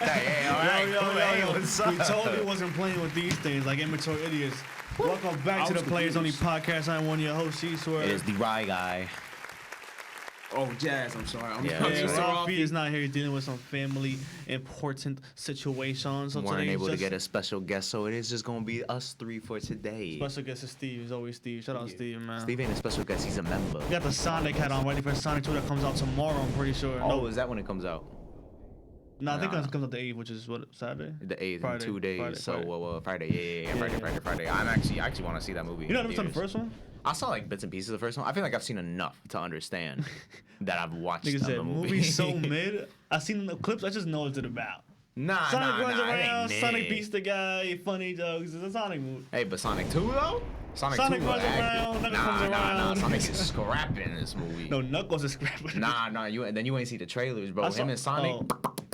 Hey, all right, Yo. what's up? We totally wasn't playing with these things like immature idiots. Welcome back to the Playerz Only podcast. I'm one of your hosts, C-Swear. It is the Rye guy. Oh, Jazz, I'm sorry. I'm Rafi is not here. He's dealing with some family important situations. So We weren't able to just get a special guest, so it is just going to be us three for today. special guest is Steve. He's always Steve. Shout out Steve, man. Steve ain't a special guest, he's a member. We got the Sonic hat on, ready for Sonic 2 that comes out tomorrow, I'm pretty sure. Oh, is that when it comes out? No, I think it comes out the 8th, which is what, Saturday? The 8th in Friday, 2 days. Friday. Friday. Yeah, Friday. I actually want to see that movie. You never saw the first one? I saw like bits and pieces of the first one. I feel like I've seen enough to understand that I've watched Nigga the said, movie. movie's so mid. I seen the clips, I just know what it's about. Nah, Sonic runs it around, ain't Sonic mid. beats the guy, funny jokes. It's a Sonic movie. Hey, but Sonic 2 though? Sonic 2 runs around, Knuckles comes around. Sonic is scrapping in this movie. No, Knuckles is scrapping. Nah, you ain't see the trailers, bro. Him and Sonic,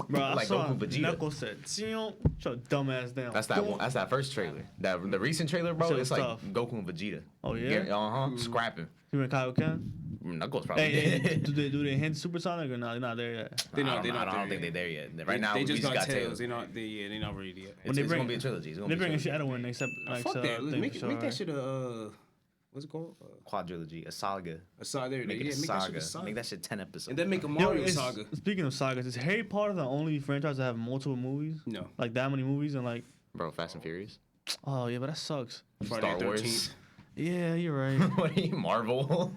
bro, I like saw Goku, Vegeta. Knuckles said, "Shut your dumb ass down." That's that one. That's that first trailer. The recent trailer, bro. Shit It's was like tough. Goku and Vegeta. Oh yeah. Scrapping. You and Kaioken? Knuckles probably. Hey, did. do they hint Super Sonic or not? They're not there yet. They're I not don't think there they're yet. there yet. Right now, they we just got Tails. They're not ready yet. It's gonna be a trilogy. It's gonna They be bring a a trilogy. shadow in except like Fuck that. Let's make that right? shit a what's it called? Quadrilogy, a saga. A saga. There, Make it yeah, a make that shit saga. a saga. Make that shit 10 episodes. And then make a Yo, Mario saga. Speaking of sagas, is Harry Potter the only franchise that have multiple movies? No. Like that many movies and like, Bro, Fast and Furious. oh yeah, but that sucks. Friday Star the Wars. 13th. Yeah, you're right. What are you, Marvel?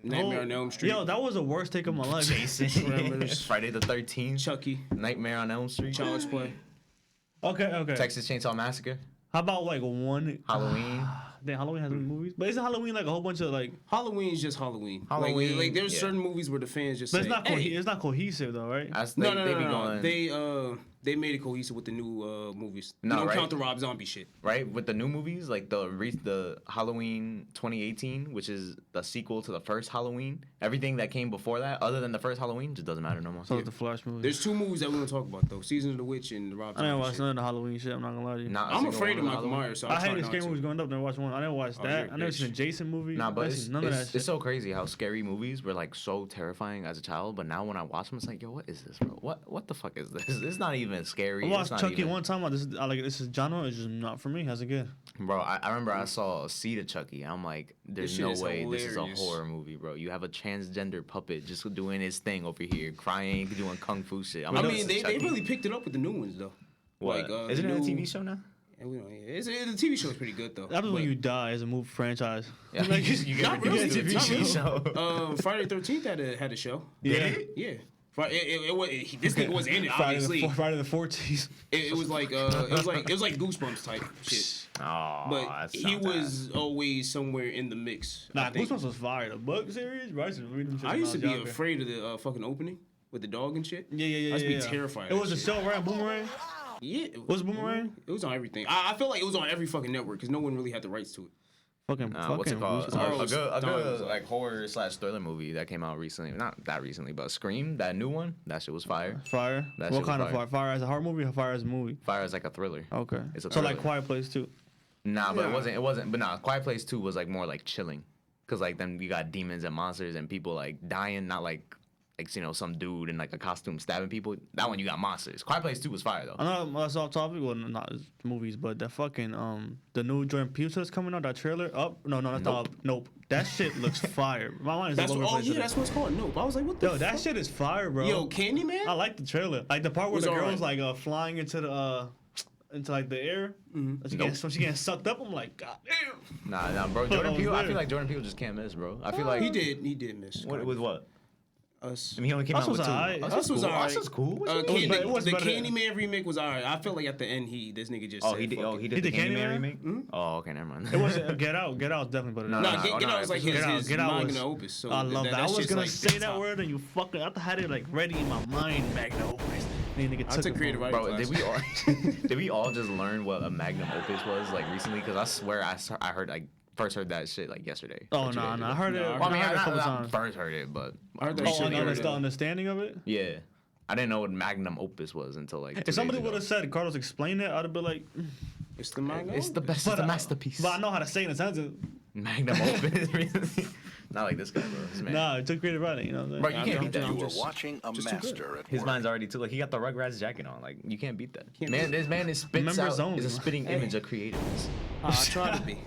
Nightmare on Elm Street. Yo, that was the worst take of my life. Jason. Parameters. Friday the 13th. Chucky. Nightmare on Elm Street. Child's Play. Okay. Texas Chainsaw Massacre. How about like one Halloween. Damn, Halloween has movies, but isn't Halloween like a whole bunch of like? Halloween's just Halloween. Halloween, Like there's yeah. certain movies where the fans just But say, it's not hey. it's not cohesive though, right? They be going. They made it cohesive with the new movies. No, you don't right? count the Rob Zombie shit. Right, with the new movies, like the Halloween 2018, which is the sequel to the first Halloween. Everything that came before that, other than the first Halloween, just doesn't matter no more. So it's the Flash movie. There's two movies that we want to talk about though: Season of the Witch and the Rob I never Zombie watched shit. none of the Halloween shit. I'm not gonna lie to you. Not a I'm single afraid one of Michael Halloween. Myers, so I I try hated not scary to. movies growing up. Never watched one. I never watched that. you're a I never bitch. seen a Jason movie. Nah, but I seen none of that shit. it's so crazy how scary movies were like so terrifying as a child, but now when I watch them, it's like, yo, what is this, bro? What the fuck is this? It's not even scary. I It's watched not Chucky even... one time. This is genre. It's just not for me. How's it good? Bro, I remember I saw a seed of Chucky. I'm like, there's This no shit is way this is a hilarious. horror movie, bro. You have a transgender puppet just doing his thing over here, crying, doing kung fu shit. I like, mean, this is they Chucky. really picked it up with the new ones though. What? Like, Isn't the it a new- TV show now? Yeah, we don't. Yeah, the TV show is pretty good though. That was when But, you die as a movie franchise. Yeah, you get Not reduced really, to a not TV really. show. Friday the 13th had a show. Yeah. Yeah. This nigga was in it, obviously. Friday the 14th. It was like it was like Goosebumps type shit. Oh, But that he sounds was always somewhere in the mix. Nah, I think. Goosebumps was fire. The book series, bro. I used to read them shit I when used to was be younger. afraid of the fucking opening with the dog and shit. Yeah. I used to be yeah. terrified. It of was a that show, right? Boomerang. Yeah. Was Boomerang? It was on everything. I feel like it was on every fucking network because no one really had the rights to it. Fucking what's it called? Goosebumps. A good like horror / thriller movie that came out recently. Not that recently, but Scream, that new one. That shit was fire. Fire. That What shit kind was of fire? Fire as a horror movie or fire as a movie? Fire is like a thriller. Okay. It's a So like thriller. Quiet Place too. Nah, but Yeah. it wasn't. But nah, Quiet Place 2 was like more like chilling, cause like then you got demons and monsters and people like dying, not like some dude in like a costume stabbing people. That one you got monsters. Quiet Place 2 was fire though. I know that's off topic. Well, not movies, but the fucking the new Jordan Peele that's coming out. That trailer up. No, that's Nope. not. Nope. That shit looks fire. My mind is That's all what. over the Oh place yeah, today. that's what it's called. Nope. I was like, what the? Yo, that fuck? shit is fire, bro. Yo, Candyman. I like the trailer. Like the part where Was the alright. girl's like flying into the into like the air. Mm-hmm. She Nope. so she getting sucked up. I'm like, god damn. Nah, bro. Jordan Oh, Peele. I weird. feel like Jordan Peele just can't miss, bro. I feel like He did miss. What, with what? Us. I mean, he only came Us out with was 2. alright. Us was cool. alright. Us was cool. What you The mean? it was better than- Candyman remake was alright. I felt like at the end this nigga just. Oh, said, he did. fuck Oh, it. he did He the did Candyman Candyman? remake. Oh, okay, never mind. It wasn't Get Out. Get Out definitely better. No, than No, that. Get Out was like Get his Get Out was- magnum opus. So I love that. I was shit's gonna like say big that top. word and you fucking. I had it like ready in my mind. Magnum opus. And nigga I took took it creative from writing me. Bro, class. did we all just learn what a magnum opus was like recently? Because I swear I heard like first heard that shit like yesterday. Oh or 2 no, days no, ago. I heard it. No, Well, I mean, I heard it a I couple times. first heard it, but I heard that Oh, shit. and the other the day. understanding of it. yeah, I didn't know what magnum opus was until like 2 If somebody days would ago. have said Carlos explain it, I'd have been like, It's the magnum. It's the best. It's the masterpiece. But I know how to say it in a sentence. Magnum opus, really. Not like this guy, bro. This man. Nah, it took creative writing. You know what I'm Bro, saying? you can't beat that. You were watching a master at His work. mind's already too. Like he got the Rugrats jacket on. Like you can't beat that. This man is Members spits out. only. Is a spitting image of creativeness. I try to be.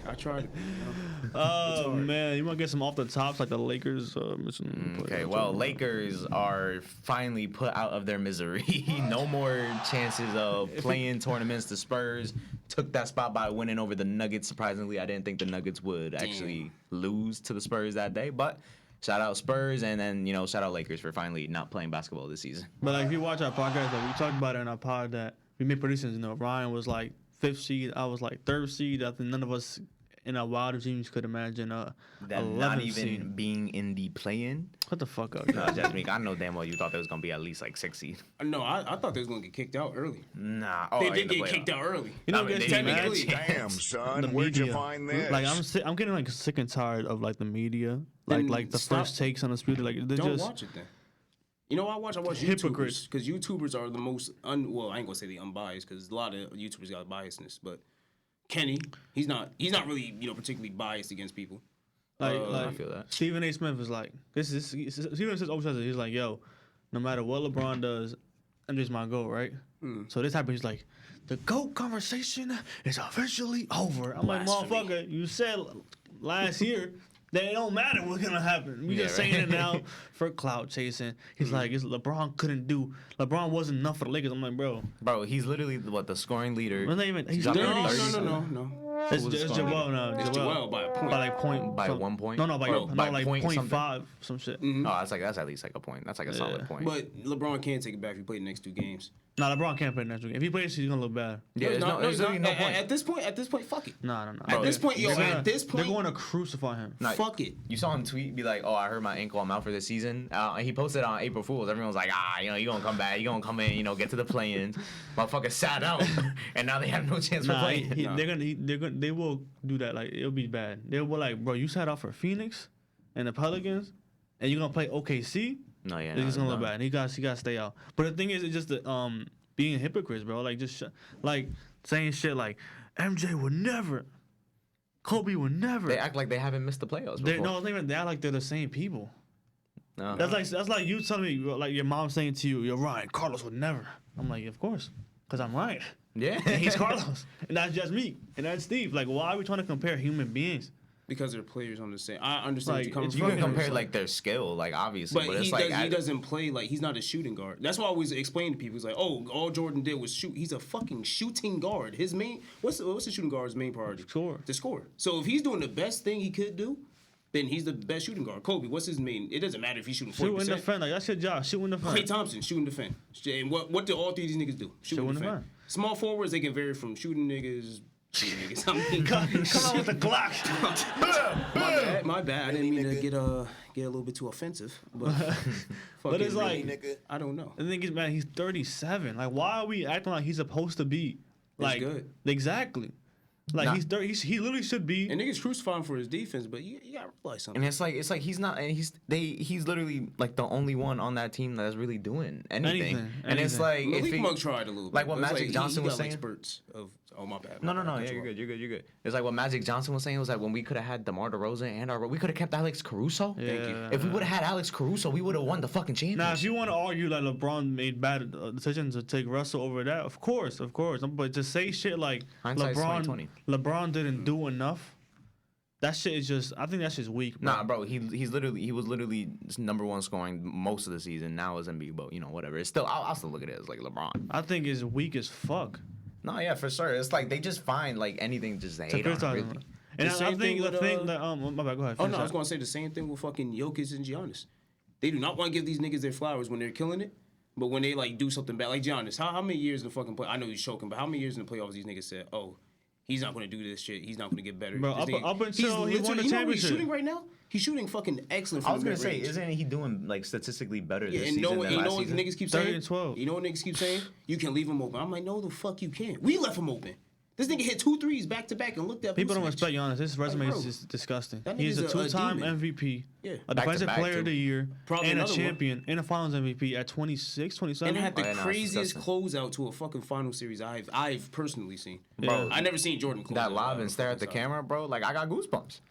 Oh man, you want to get some off the tops like the Lakers missing. Okay, well, Lakers are finally put out of their misery. No more chances of playing tournaments. The Spurs took that spot by winning over the Nuggets. Surprisingly, I didn't think the Nuggets would actually lose to the Spurs that day, but shout out Spurs, and then shout out Lakers for finally not playing basketball this season. But like, if you watch our podcast, like, we talked about it in our pod that we made predictions. Ryan was like 5th seed, I was like 3rd seed. I think none of us in our wildest dreams could imagine That 11th not even seed. being in the play-in. What the fuck up? No, Jasmeke, I know damn well you thought there was gonna be at least like 6 seed. No, I thought they was gonna get kicked out early. Nah, They in did the get playoff. kicked out early. You know, I mean, gets they me didn't mad? get a Damn, chance. son, The where'd you media. find this? Like I'm getting like sick and tired of like the media, Then like the stop. first takes on the spirit. Like they're Don't just watch it then. You know what I watch? I watch Hypocrites. YouTubers because YouTubers are the most well, I ain't gonna say the unbiased because a lot of YouTubers got biasness, but Kenny, he's not really particularly biased against people. I feel that. Stephen A. Smith was like, Stephen says, he's like, yo, no matter what LeBron does, MJ's my GOAT, right? So this happened, he's like, the GOAT conversation is officially over. I'm like, Blasphemy. motherfucker, you said last year that it don't matter what's gonna happen. We just saying it now for clout chasing. He's like, LeBron wasn't enough for the Lakers. I'm like, bro, He's literally the scoring leader. he's not even, he's Dropped 30. No. It's was the Joel scoring now. It's Joel by a point. By like point. By 1 point? No, by by point 0.5, some shit. Oh, that's at least like a point. That's like a solid point. But LeBron can't take it back if he played the next 2 games. Nah, LeBron can't play next week. If he plays, he's gonna look bad. Yeah, there's literally no point. At this point, fuck it. No. At this point, they're going to crucify him. Nah, fuck it. You saw him tweet, be like, "Oh, I hurt my ankle. I'm out for this season." And he posted on April Fools. Everyone was like, you gonna come back. You gonna come in. Get to the play-ins. Motherfucker sat out, and now they have no chance for playing. They will do that. Like it'll be bad. They will like, bro, you sat out for Phoenix and the Pelicans, and you're gonna play OKC. No, yeah, It's gonna look bad. And he got to stay out. But the thing is, it's just the being hypocrites, bro. Like just like saying shit like MJ would never, Kobe would never. They act like they haven't missed the playoffs before. No, it's not even that. Like they're the same people. No. That's like you telling me, like your mom saying to you, "You're Ryan. Carlos would never." I'm like, of course, because I'm Ryan. Yeah. And he's Carlos, and that's just me, and that's Steve. Like, why are we trying to compare human beings? Because they're players on the same. I understand Like, what you're coming it's You from. can fucking- compare like their skill, like obviously, But it's he, like he doesn't play like he's not a shooting guard. That's why I always explain to people. He's like, oh, all Jordan did was shoot. He's a fucking shooting guard. His main what's the shooting guard's main priority? Score. To score. So if he's doing the best thing he could do, then he's the best shooting guard. Kobe, what's his main? It doesn't matter if he's shooting 40%. Shoot and defend. Like that's your job. Shoot and defend. Klay Thompson, shoot and defend. And what do all 3 of these niggas do? Shoot and and defend. defend. Small forwards, they can vary from shooting niggas. Shooting niggas. I mean, Come on with the Glock. my bad. I didn't mean to get a little bit too offensive, but But it's fucking, like, I don't know. the thing is, man, he's 37. Like, why are we acting like he's supposed to be? Like, good. Exactly. Like Nah. he's 30. He literally should be. And niggas crucify him for his defense, but you gotta realize something. And it's like he's not, and he's literally like the only one on that team that's really doing anything. And it's like if Malik he, Monk tried a little bit. like what It was Magic he Johnson was got, like, saying. spurts of my bad. No, my bad, yeah, control. you're good. It's like what Magic Johnson was saying. It was like when we could have had DeMar DeRozan and we could have kept Alex Caruso. Thank you. If we would have had Alex Caruso, we would have won the fucking championship. Now, if you want to argue that LeBron made bad decisions to take Russell over that, of course. But to say shit like Hindsight's 20/20. LeBron didn't do enough, that shit is just. I think that's just weak. Bro. Nah, bro, he was literally number 1 scoring most of the season. Now is Embiid, but whatever. It's still I'll still look at it as like LeBron. I think it's weak as fuck. No, yeah, for sure. It's like they just find like anything just to hate on. criticize Really. him. And The I same think thing the with, thing that my bad, go ahead. Oh finish no, I was that. gonna say the same thing with fucking Jokic and Giannis. They do not want to give these niggas their flowers when they're killing it, but when they like do something bad, like Giannis, how many years in the fucking play? I know he's choking, but how many years in the playoffs these niggas said, oh, he's not gonna do this shit. He's not gonna get better. Bro, This nigga- up until he he's won the literally- you know what he's championship. shooting right now? He's shooting fucking excellent. I From was the gonna say, mid-range. isn't he doing like statistically better Yeah, this and season than you last know what season? niggas keep 30 saying? and 12. You know what niggas keep saying? You can leave him open. I'm like, no, the fuck you can't. We left him open. This nigga hit 2 threes back to back and looked at People don't respect Giannis. His resume bro, is just disgusting. that He's a nigga's a 2-time demon. MVP, Yeah. a Back to defensive back, player too. of the year, Probably and a another one. champion, and a Finals MVP at 26, 27. And had the Oh, yeah, no, it's craziest disgusting. closeout to a fucking final series I've personally seen. Bro, I never seen Jordan close That out live a and stare at the fucking camera, bro. Like I got goosebumps.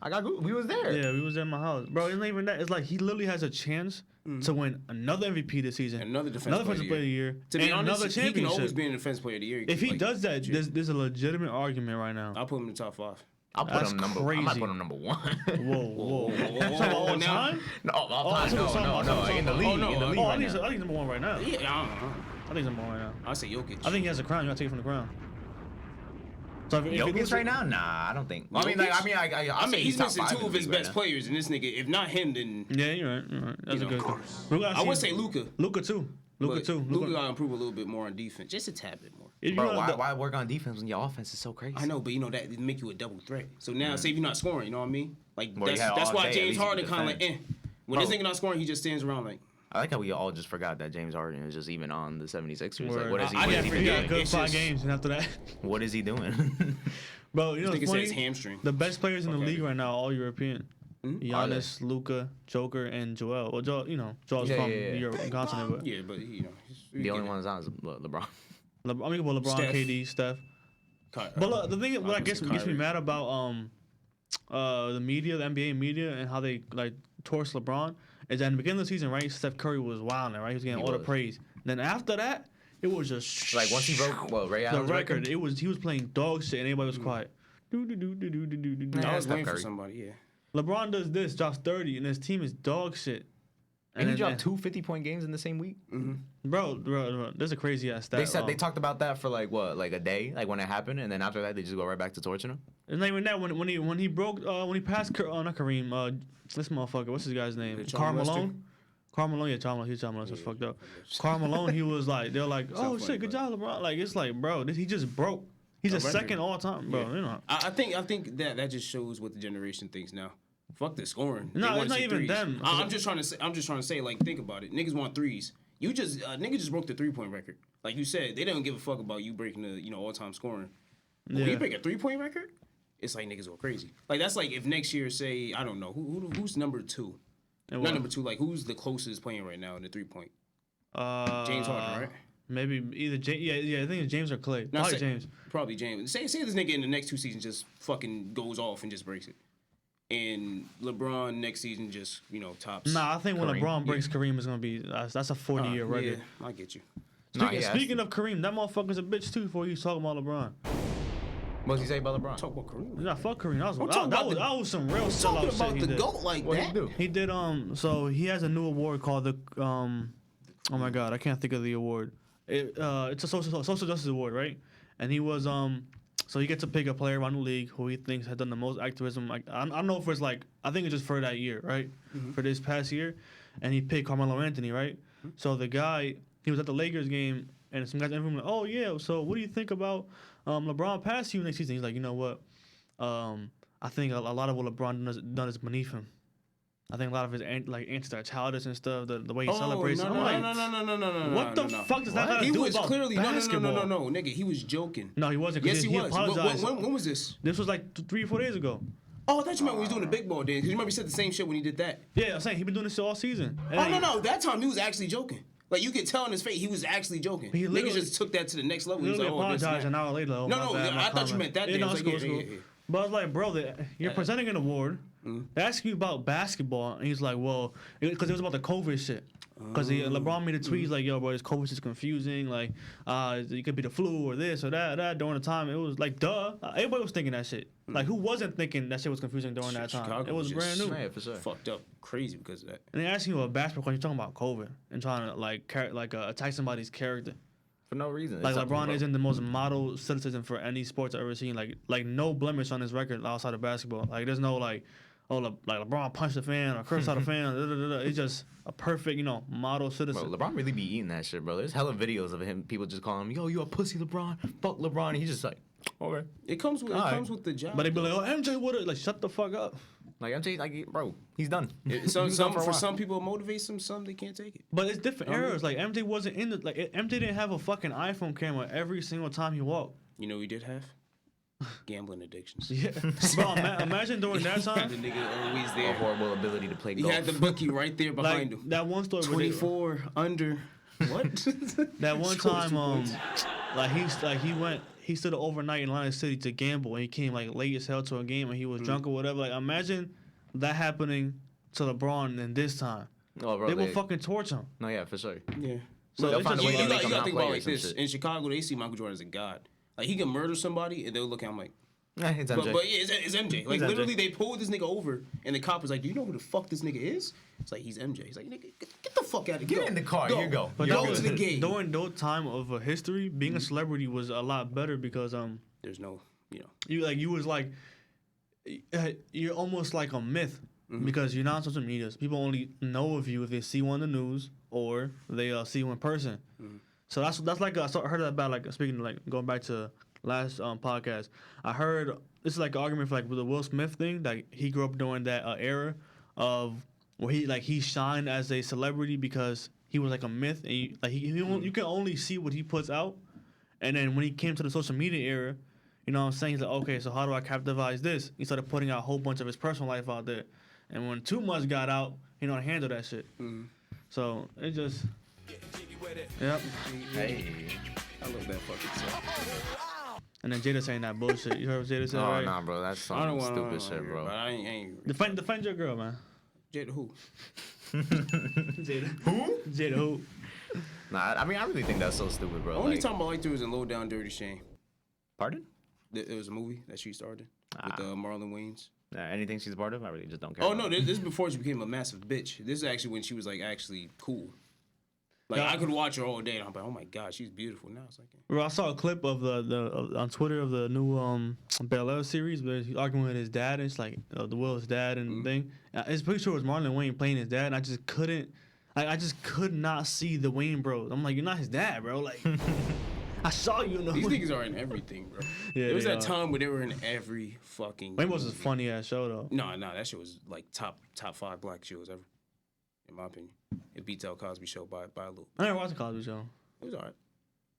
We was there. Yeah, we was at my house, bro. It's not even that. It's like he literally has a chance to win another MVP this season, Another defensive player of the year, To be and honest, another he can championship. always be in the defensive player of the year. If he Like, does that, there's a legitimate argument right now. I'll put him in the top 5. I'll put That's him number. I might crazy. put him number 1. Whoa. Talking about all time? No, all Oh, time. No. In the league. Oh, no. In the league Oh, I right think now. he's number 1 right now. Yeah, I don't know. I think he's number 1 right now. I say Jokic. I think he has a crown. You gotta take it from the crown. So if it goes Jokic right now? Nah, I don't think. I mean, Jokic? I he's top missing 5 2 in of the his league best right players, and this nigga, if not him, then Yeah, you're right. That's You a know, good of one. I would say Luka. Luka too. Luka too. Luka gotta improve a little bit more on defense, just a tad bit more. If you Bro, know the- why work on defense when your offense is so crazy? I know, but you know that it make you a double threat. So now, say if you're not scoring, you know what I mean? Like Well, you that's had all why day, at James least you Harden could kind of like, defend. When this Bro. nigga not scoring, he just stands around like. I like how we all just forgot that James Harden is just even on the 76ers. Like, Word. what is he? I What is never he forget. he got doing? good It's 5 just- games, and after that, What is he doing? bro, you know This nigga what's said his funny? hamstring. The best players in the Okay. league right now, all European. Giannis, Luka, Joker, and Joel. Well, Joel, Joel's Yeah, from yeah, yeah. Europe, continent, but Yeah, but you know, The only one that's on is LeBron. LeBron, Steph. KD, Steph. But look, the thing, what I guess gets me mad about the media, the NBA media, and how they like torch LeBron is that in the beginning of the season, right? Steph Curry was wilding, right? He was getting all the was. praise. Then after that, it was just Like once he broke Ray the Allen's record. He was playing dog shit, and everybody was quiet. I Yeah, was Steph waiting for Curry. somebody. Yeah. LeBron does this, drops 30, and his team is dog shit. And he then- dropped 2 50-point games in the same week. Bro, there's a crazy ass stat. They said they talked about that for like a day, like when it happened, and then after that they just go right back to torching him. It's not even that when he broke when he passed not Kareem this motherfucker, what's his guy's name? John Karl Lester? Malone. Karl Malone, yeah, John Malone was fucked up. Karl Malone, he was like, they're like, oh funny, shit, good but- job, LeBron. Like it's like, bro, he just broke. He's a record. second all time, bro. Yeah. You know. I think that just shows what the generation thinks now. Fuck the scoring. No, They wanna it's not see even threes. them. I'm just trying to say, like, think about it. Niggas want threes. You just niggas just broke the 3-point record. Like you said, they don't give a fuck about you breaking the all time scoring. But When Yeah. you break a 3-point record, it's like niggas go crazy. Like that's like if next year, say, I don't know who's number 2. And Not what? number 2. Like who's the closest playing right now in the 3-point? James Harden, right? Maybe either I think it's James or Clay. No, Probably say- James. Probably James. Say this nigga in the next 2 seasons just fucking goes off and just breaks it. And LeBron next season just, tops. Nah, I think when Kareem. LeBron breaks Kareem, it's gonna be that's a 40-year record. Yeah, I get you. Speaking of Kareem, that motherfucker's a bitch too. Before he's talking about LeBron, What's he say about LeBron? Talk about Kareem. nah, fuck Kareem. I'm talking about That was some real Talking sellout about shit he the did. GOAT like What that. he do? He did so he has a new award called the oh my god, I can't think of the award. It's a social justice award, right? And he was so he gets to pick a player around the league who he thinks has done the most activism. Like I don't know if it's like I think it's just for that year, right? For this past year, and he picked Carmelo Anthony, right? So the guy he was at the Lakers game, and some guys in the room like, oh yeah, so what do you think about LeBron past you next season? He's like, you know what? I think a lot of what LeBron done is beneath him. I think a lot of his answers are childish and stuff. The way he celebrates. No, I'm no, like, no. what the fuck does that have to He do was about clearly basketball? no, nigga. He was joking. No, he wasn't. 'Cause Yes, he was. apologized. When was this? This was like 3 or 4 days ago. Oh, I thought you meant when he was doing the big ball dance. Because you remember he said the same shit when he did that. Yeah, I'm saying he been doing this shit all season. Oh, no. That time he was actually joking. Like, you could tell in his face he was actually joking. He literally- Niggas just took that to the next level. He He was literally like, oh, this and apologized that. an hour later. Oh, No, my no, bad, my I thought you comment. meant that Yeah, day. no, I was it's like, cool, yeah, it's cool. yeah. But I was like, bro, you're presenting an award. They ask you about basketball, and he's like, well, because it was about the COVID shit. Because LeBron made a tweet, he's like, yo, bro, this COVID is confusing. Like, it could be the flu or this or that. During the time, it was like, duh. Everybody was thinking that shit. Like, who wasn't thinking that shit was confusing during that time? Chicago It was was brand just new. Yeah, for sure. Fucked up crazy because of that. And they're asking you about basketball because you're talking about COVID and trying to, like, attack somebody's character. For no reason. Like It's something, LeBron bro. isn't the most model citizen for any sports I've ever seen. Like no blemish on his record outside of basketball. Like there's no like LeBron punched a fan or cursed out a fan. It's just a perfect model citizen. Bro, LeBron really be eating that shit, bro. There's hella videos of him. People just calling him, yo, you a pussy, LeBron. Fuck LeBron. And he's just like, okay. It comes with the job. But they be like, oh MJ would have like shut the fuck up. Like MJ, like, bro, he's done. Some, He's done for a for while. some people it motivates them, some they can't take it. But it's different eras. Like MJ wasn't in the MJ didn't have a fucking iPhone camera every single time he walked. You know he did have? Gambling addictions. Yeah, bro. Imagine during that The time. nigga always A there. horrible ability to play He golf. had the bookie right there behind Like him. that one story. where they- 24 under. What? That one Scores time, 2 points. he stood overnight in Atlantic City to gamble, and he came like late as hell to a game, and he was drunk or whatever. Like, imagine that happening to LeBron in this time. Oh, bro, They will fucking torch him. No, yeah, for sure. Yeah. So They'll it's find a just, way You to make gotta him not think play about or like some this. shit. In Chicago, they see Michael Jordan as a god. Like he can murder somebody, and they'll look at him like. It's MJ. But yeah, it's MJ. Like MJ. literally, they pulled this nigga over, and the cop was like, "Do you know who the fuck this nigga is?" It's like he's MJ. He's like, "Nigga, get the fuck out of here. Get in the car. Here you go. but Go during- to the game." during no time of history, being a celebrity was a lot better because There's no, you was like you're almost like a myth because you're not on social media. People only know of you if they see you on the news or they see you in person. So that's like I heard about like speaking of, like going back to last podcast. I heard this is like an argument for like with the Will Smith thing. Like he grew up during that era of where he shined as a celebrity because he was like a myth and you can only see what he puts out. And then when he came to the social media era, you know what I'm saying? He's like, okay, so how do I capitalize this? He started putting out a whole bunch of his personal life out there. And when too much got out, he don't handle that shit. So it just, yep. Hey. I love that fucking song. And then Jada saying that bullshit. You heard what Jada said, Oh, right? nah, bro. That's I don't some want stupid shit, bro. But I ain't Defend your girl, man. Jada who? Jada. Who? Jada who? Nah, I mean, I really think that's so stupid, bro. Only Like, time I liked her was in Low Down Dirty Shame. pardon? It was a movie that she started with Marlon Wayans. Anything she's a part of, I really just don't care. Oh about no, it. this is before she became a massive bitch. This is actually when she was like actually cool. Like Yeah. I could watch her all day, and I'm like, oh my god, she's beautiful. Now it's like, Bro, I saw a clip of the on Twitter of the new Playerz series where he's arguing with his dad. And it's like the Will's dad and thing. It's pretty sure it was Marlon Wayne playing his dad, and I just couldn't. I just could not see the Wayne bros. I'm like, you're not his dad, bro. Like, I saw you in the these niggas are in everything, bro. Yeah, there was they that are. time where they were in every fucking. Wayne was a movie. funny ass show though. No, that shit was like top 5 black shows ever, in my opinion. It beats El Cosby Show by a little. I never watched the Cosby Show. It was alright.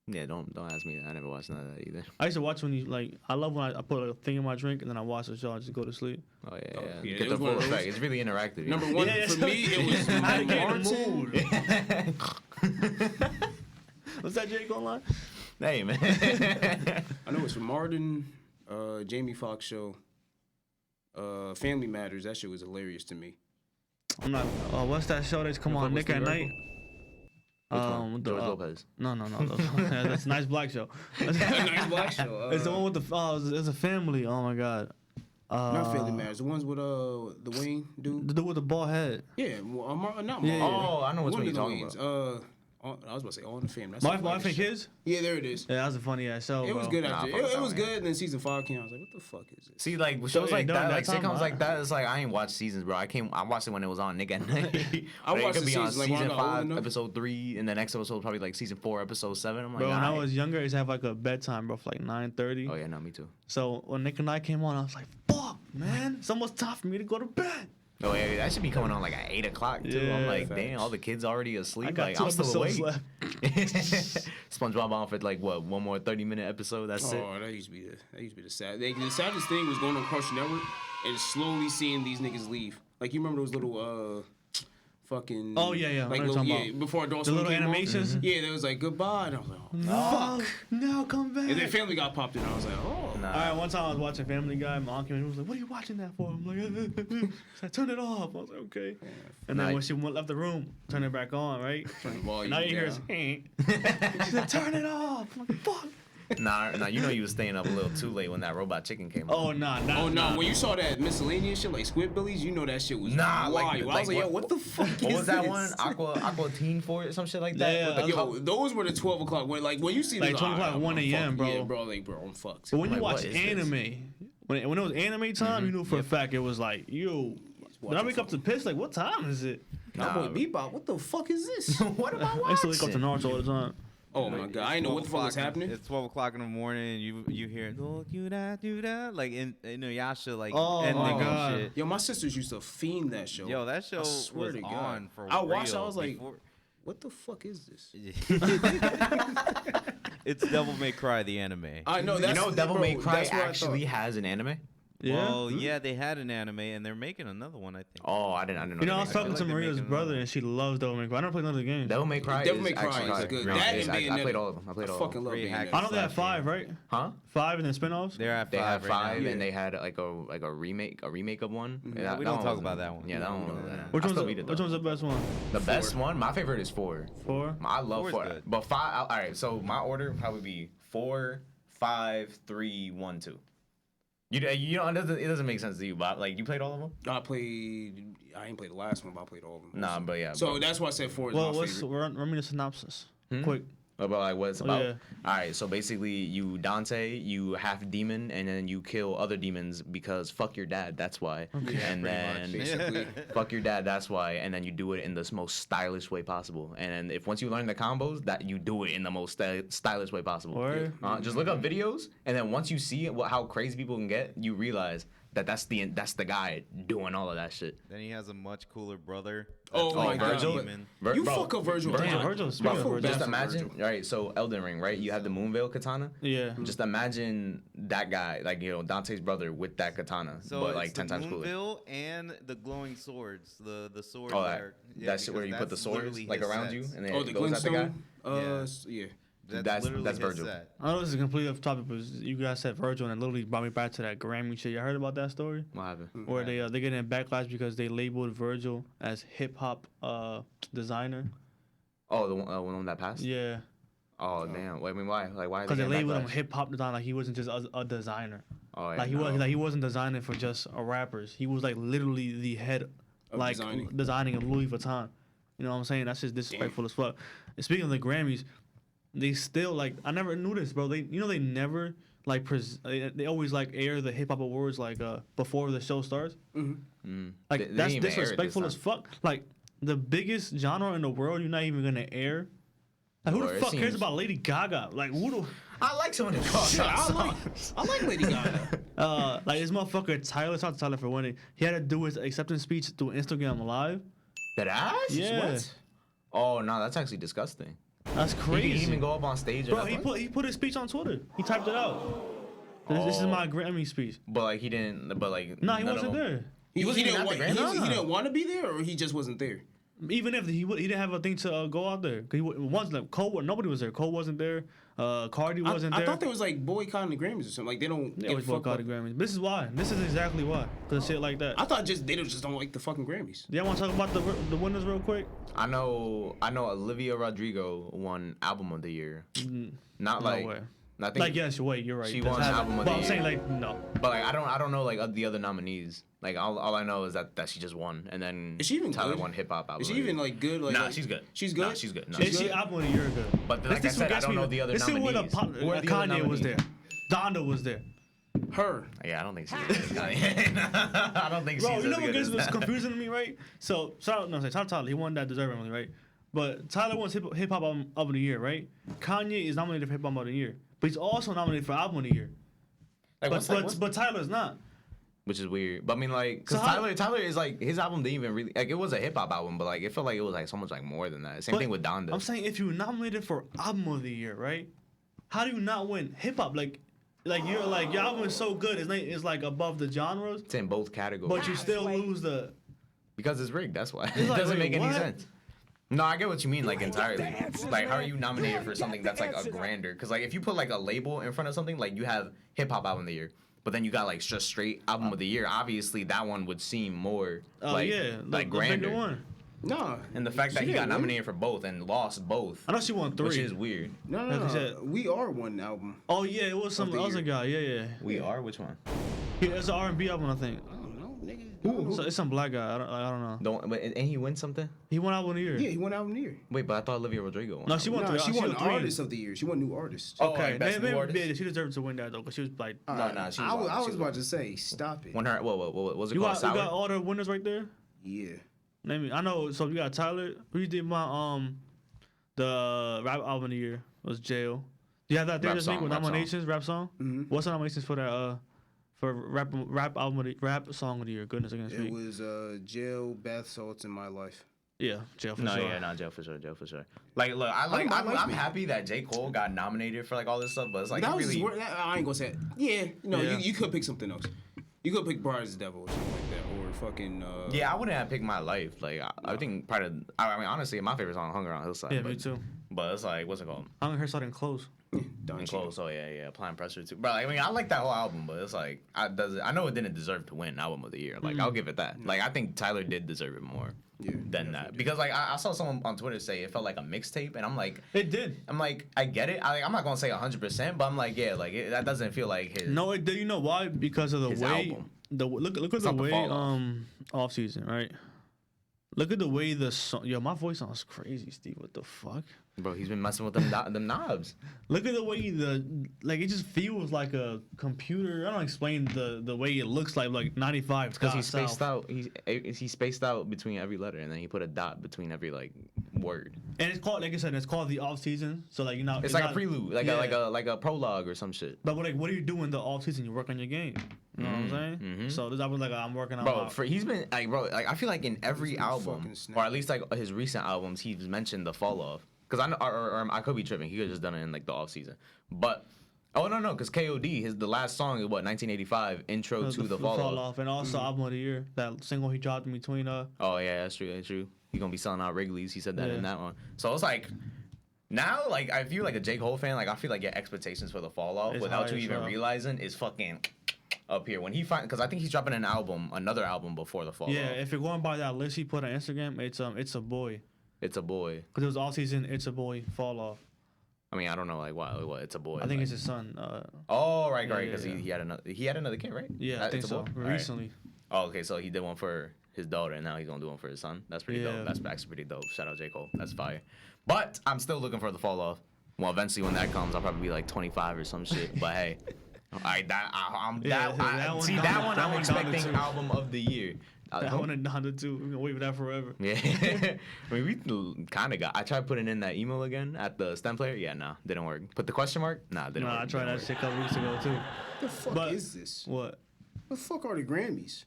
Yeah, don't ask me. I never watched none of that either. I used to watch when you like. I love when I put a thing in my drink and then I watch the show. I just go to sleep. Oh yeah, Oh, yeah. yeah, Get it the was one full of those- effect. It's really interactive. you Number know? one Yeah, for me, it was I had to get in the Martin. mood. Was that Jake online? Hey man. I know it's from Martin, Jamie Foxx show, Family Matters. That shit was hilarious to me. I'm not. What's that show that's come on What's Nick the at Night? one? The, George Lopez. No. That's a nice black show. Nice black show. It's the one with the. It's a family. Oh my god. Not Family Matters. The ones with the Wayne dude. The dude with the bald head. Yeah, not Yeah. Martin. Oh, I know which one you're of the talking Waynes. about. I was about to say On the Fam. That's My the wife blackest and shit. kids. Yeah, there it is. Yeah, that was a funny ass show. It was bro. good Nah, after. fuck with It that was one, good. yeah. And then season 5 came. I was like, what the fuck is it? See, like shows yeah, like during that, that like time, sitcoms I- like that. It's like I ain't watched seasons, bro. I watched it when it was on Nick at Night. I Like, watched it could the be on seasons, like, when I season got old 5, enough. episode 3, and the next episode probably like season 4, episode 7. I'm like, Bro, when I alright. was younger, I used to have like a bedtime, bro, for like 9:30. Oh yeah, no, me too. So when Nick and I came on, I was like, fuck, man, it's almost time for me to go to bed. Oh yeah, that should be coming on like at 8 o'clock too. I'm Yeah. like, Facts. damn, all the kids already asleep. I got like 2 I'm still episodes awake. left. SpongeBob on for like what, one more 30-minute episode. That's it. Oh, that used to be the sad. Like, the saddest thing was going on Cartoon Network and slowly seeing these niggas leave. Like you remember those little fucking. Oh, yeah. I know Like what you're little, talking about. before Adult The Swim little came on. animations? Yeah, they was like goodbye, and I was like, oh. Fuck, no, come back. And then Family Guy popped in. I was like, oh. Nah. All right, one time I was watching Family Guy, my uncle was like, "What are you watching that for?" I'm like, so I turned it off. I was like, "Okay." And then Nah. when she left the room, turn it back on, right? Turn the volume And now you hear down. us, she said, "Turn it off." I'm like, "Fuck." Nah, you know you was staying up a little too late when that robot chicken came on. Oh nah, nah. Oh no! nah. When you saw that miscellaneous shit like Squidbillies, you know that shit was Nah, wild. like- I was like like, yo, what- what the fuck What is was that this? one? Aqua Teen for it, some shit like that. Yeah, With the yeah, cup- Yo, those were the 12 o'clock when you see Like this, 12 o'clock, alright, 1 I'm a.m., fucked. bro. Yeah, bro, I'm fucked. But when you Like, watch what is anime, when it was anime time, you knew for a fact it was like, yo. When I wake up to piss, like, what time is it? Cowboy Nah. Bebop, what the fuck is this? What am I I used to wake up to watching? Naruto all the time. Oh my god, I didn't know what the fuck was happening. It's 12 o'clock in the morning. And you hear do that like in Yasha like Oh, ending my and God. shit. Yo, my sisters used to fiend that show. Yo, that show I swear was to God. on for I watched it, real I was like, before- what the fuck is this? It's Devil May Cry, the anime. I know that's Devil May Cry that's what I thought. actually has an anime. Yeah. Well, yeah, they had an anime, and they're making another one, I think. Oh, I didn't know. You know, I was they talking made to like they're Maria's making brother, another and she loves Devil May Cry. I don't play none of the games. Devil May Cry. Devil May is Cry actually is good. really That nice. and I played Bayonetta. all of them. I played I all of fucking them. love Pretty hacky. Bayonetta. I know they have Slash 5, right? Huh? 5 and then spin-offs. They're at They 5 had right 5, now. and they had like a remake of one. Mm-hmm. And we that don't one talk was- about that one. Yeah, that one. Which I one's still the, beat it, which though. one's the best one? The best one? My favorite is 4. 4. I love 4 is 4. good. But 5. All right, so my order would probably be 4, 5, 3, 1, 2. You know it doesn't make sense to you, Bob. Like you played all of them? I ain't played the last one, but I played all of them. Nah, but yeah. So but, that's why I said 4 is Well, my what's favorite. run me the synopsis? Quick. about like what it's about. yeah. All right, so basically you Dante, you half demon, and then you kill other demons because fuck your dad. That's why. And then Basically. fuck your dad. That's why. And then you do it in the most stylish way possible. And then if once you learn the combos, that you do it in the most stylish way possible. Word. Just look up videos, and then once you see it, how crazy people can get, you realize that's the guy doing all of that shit. Then he has a much cooler brother. Oh my God, Virgil. but- You fuck up Virgil. Damn, Virgil's speaking of feel Virgil. bad Just for imagine, Virgil. right? So Elden Ring, right? You have the Moonveil katana. Yeah. Just imagine that guy, like Dante's brother, with that katana, So but it's like 10 the times cooler. Moonville and the glowing swords. The swords Oh, are that's where you put the that's swords literally like his around you, sets. and then Oh, it the goes at the guy. Glintstone? Yeah. That's literally that's his Virgil. set. I know this is completely off topic, but you guys said Virgil, and it literally brought me back to that Grammy shit. You heard about that story? What happened? Where they getting backlash because they labeled Virgil as hip hop designer. Oh, the one that passed. Yeah, Oh damn! Wait, I mean, why? Like why? because they labeled him backlash? hip hop designer. Like he wasn't just a designer. Oh yeah. Like no. he wasn't designing for just rappers. He was like literally the head, Of like designing. of Louis Vuitton. You know what I'm saying? That's just disrespectful as fuck. And speaking of the Grammys, they still like I never knew this, bro. They they never like they always like air the hip hop awards like before the show starts. Like They didn't that's even air it this disrespectful time. as fuck. Like the biggest genre in the world, you're not even gonna air. Like, who Or the it fuck cares seems- about Lady Gaga? Like who the I like some of the songs. I like Lady Gaga. like this motherfucker Tyler, shout out to Tyler for winning. He had to do his acceptance speech through Instagram Live. That ass? Yeah. What? Oh no, that's actually disgusting. That's He crazy. didn't even go up on stage. Or Bro, nothing? he put his speech on Twitter. He typed it out. This is my Grammy speech. But like he didn't. But like No, he none of wasn't them- there. He wasn't didn't even want. at the Grammys? He didn't want to be there, or he just wasn't there. Even if he didn't have a thing to go out there. 'Cause once like Cole, nobody was there. Cole wasn't there. Cardi wasn't I there. thought there was like boycotting the Grammys or something. Like they don't. They give always a fuck boycott the about- Grammys. This is why. This is exactly why. Cause shit like that. I thought they just don't like the fucking Grammys. Y'all want to talk about the winners real quick? I know Olivia Rodrigo won Album of the Year. Not No like. way. I think, Like yes, wait, you're right. she That's won happened. Album of But the I'm saying Year. like no. But like I don't know like the other nominees. Like all I know is that she just won, and then Is she even Tyler good? won Hip Hop Album. Is she of the even Year. like good? Like, Nah, like- she's good. She's good. Nah, she's good. Nah, Is she's she good. album of the year good? But like I This said, I gets don't me- know the other this is where nominees. Who are the other Kanye was there. nominees? Donda was there. Her. Yeah, I don't think she's as good as Kanye. I don't think she's Bro, as you know what good gets as was that. confusing to me, right? So, shout out Tyler. He won that deservingly, right? But Tyler won hip hop album of the year, right? Kanye is nominated for hip hop of the year, but he's also nominated for album of the year. Like, But Tyler's not. which is weird. But I mean, like, cause So how- Tyler is like his album didn't even really like it was a hip hop album, but like it felt like it was like so much like more than that. Same But thing with Donda. I'm saying if you're nominated for album of the year, right? How do you not win hip hop? Like you're like your album is so good, it's like above the genres, It's in both categories. but you still lose the. Because it's rigged. That's why. It like, doesn't wait, make any what? sense. No, I get what you mean, like entirely. Like, how are you nominated for something that's like a grander? Because like if you put like a label in front of something, like you have hip hop album of the year, but then you got like just straight album of the year. Obviously, that one would seem more Oh like yeah, like the grander. bigger one. Nah. And the fact that She he got didn't win. nominated for both and lost both, I know she won 3. which is weird. No, Like no, you said. no. We Are one album. Oh yeah, it was some Of the other year. guy. Yeah. We are which one? It's an R&B album, I think. I don't know, nigga. So it's some black guy. I don't know. Don't. But and he win something? He won album of the year. Yeah, he won album of the year. Wait, but I thought Olivia Rodrigo won. No, she won Nah, 3. she won 3. artist of the year. She won new artist. Oh, Okay, like best maybe, new artist? yeah, she deserved to win that though, because she was like. No, she I won. was She about won. to say, stop it. When her, what was it You called? got, Sour? you got all the winners right there. Yeah. Name me. I know. So you got Tyler. Who did my the rap album of the year was Jail. Do you have that there Rap this week song, with rap song. nominations? Rap song. Mhm. What's the nominations for that? For rap album of the rap song of the year. Goodness, I can't It speak. was jail, bath salts in my life. Yeah, jail for No, sure. yeah, not jail for sure. Like, look, I'm happy that J. Cole got nominated for like all this stuff, but it's like That was really. I ain't gonna say it. Yeah, Yeah. You could pick something else. You could pick Briar's Devil or something like that, or fucking. Yeah, I wouldn't have picked My Life. Like, I think part of. I mean, honestly, my favorite song, Hunger on Hillside. Yeah, but, me too. But it's like, what's it called? I'm her starting close. And Close. Oh yeah, Applying Pressure too. Bro, I mean, I like that whole album, but it's like, I know it didn't deserve to win Album of the Year. Like, I'll give it that. Like, I think Tyler did deserve it more than that because like I saw someone on Twitter say it felt like a mixtape, and I'm like, It did. I'm like, I get it. I'm not gonna say 100%, but I'm like, yeah, like that doesn't feel like his. No, it did. You know why? Because of the His way. album. Look at the not the way fall off. off season, right? Look at the way the song. Yo, my voice sounds crazy, Steve. What the fuck? Bro, he's been messing with them knobs. Look at the way it just feels like a computer. I don't explain the way it looks like 95. Because he spaced out. He spaced out between every letter, and then he put a dot between every like word. And it's called, like I said, it's called the off season. So like It's like not, a prelude, like yeah. like a prologue or some shit. But what do you do in the off season? You work on your game. You know what I'm saying? So this album like I'm working on. Bro, he's been like, bro, like I feel like in every album, fucking snap. or at least like his recent albums, he's mentioned the fall off. Because I know, or I could be tripping. He could have just done it in like the off season. But no, because KOD, the last song is what 1985, intro to the fall off. And also album of the year, that single he dropped in between. Oh yeah, that's true. That's true. He's gonna be selling out Wrigley's. He said that Yeah. in that one. So it's like. Now, like, if you're like a J. Cole fan, like, I feel like your expectations for the fall off It's without high you as even well. realizing is fucking up here. When he because I think he's dropping another album before the fall Yeah, off. if you're going by that list he put on Instagram, it's a boy. It's a boy. Because it was all season, it's a boy, fall off. I mean, I don't know, like, what it's a boy. I think like, it's his son. Oh, right, yeah, because yeah. he had another kid, right? Yeah, I think It's a so. boy? All right. Recently. Oh, okay, so he did one for his daughter, and now he's gonna do one for his son. That's pretty Yeah. dope. That's actually pretty dope. Shout out J. Cole. That's fire. But I'm still looking for the fall off. Well, eventually when that comes, I'll probably be like 25 or some shit. But hey, all right, I'm one expecting too. album of the year. That one and Donda too. We're gonna wait for that forever. Yeah, I mean, we kind of got. I tried putting in that email again at the STEM player. Yeah, nah, didn't work. Put the question mark. Nah, didn't work. I tried Didn't that work. shit a couple weeks ago too. The fuck But- is this? What? What the fuck are the Grammys?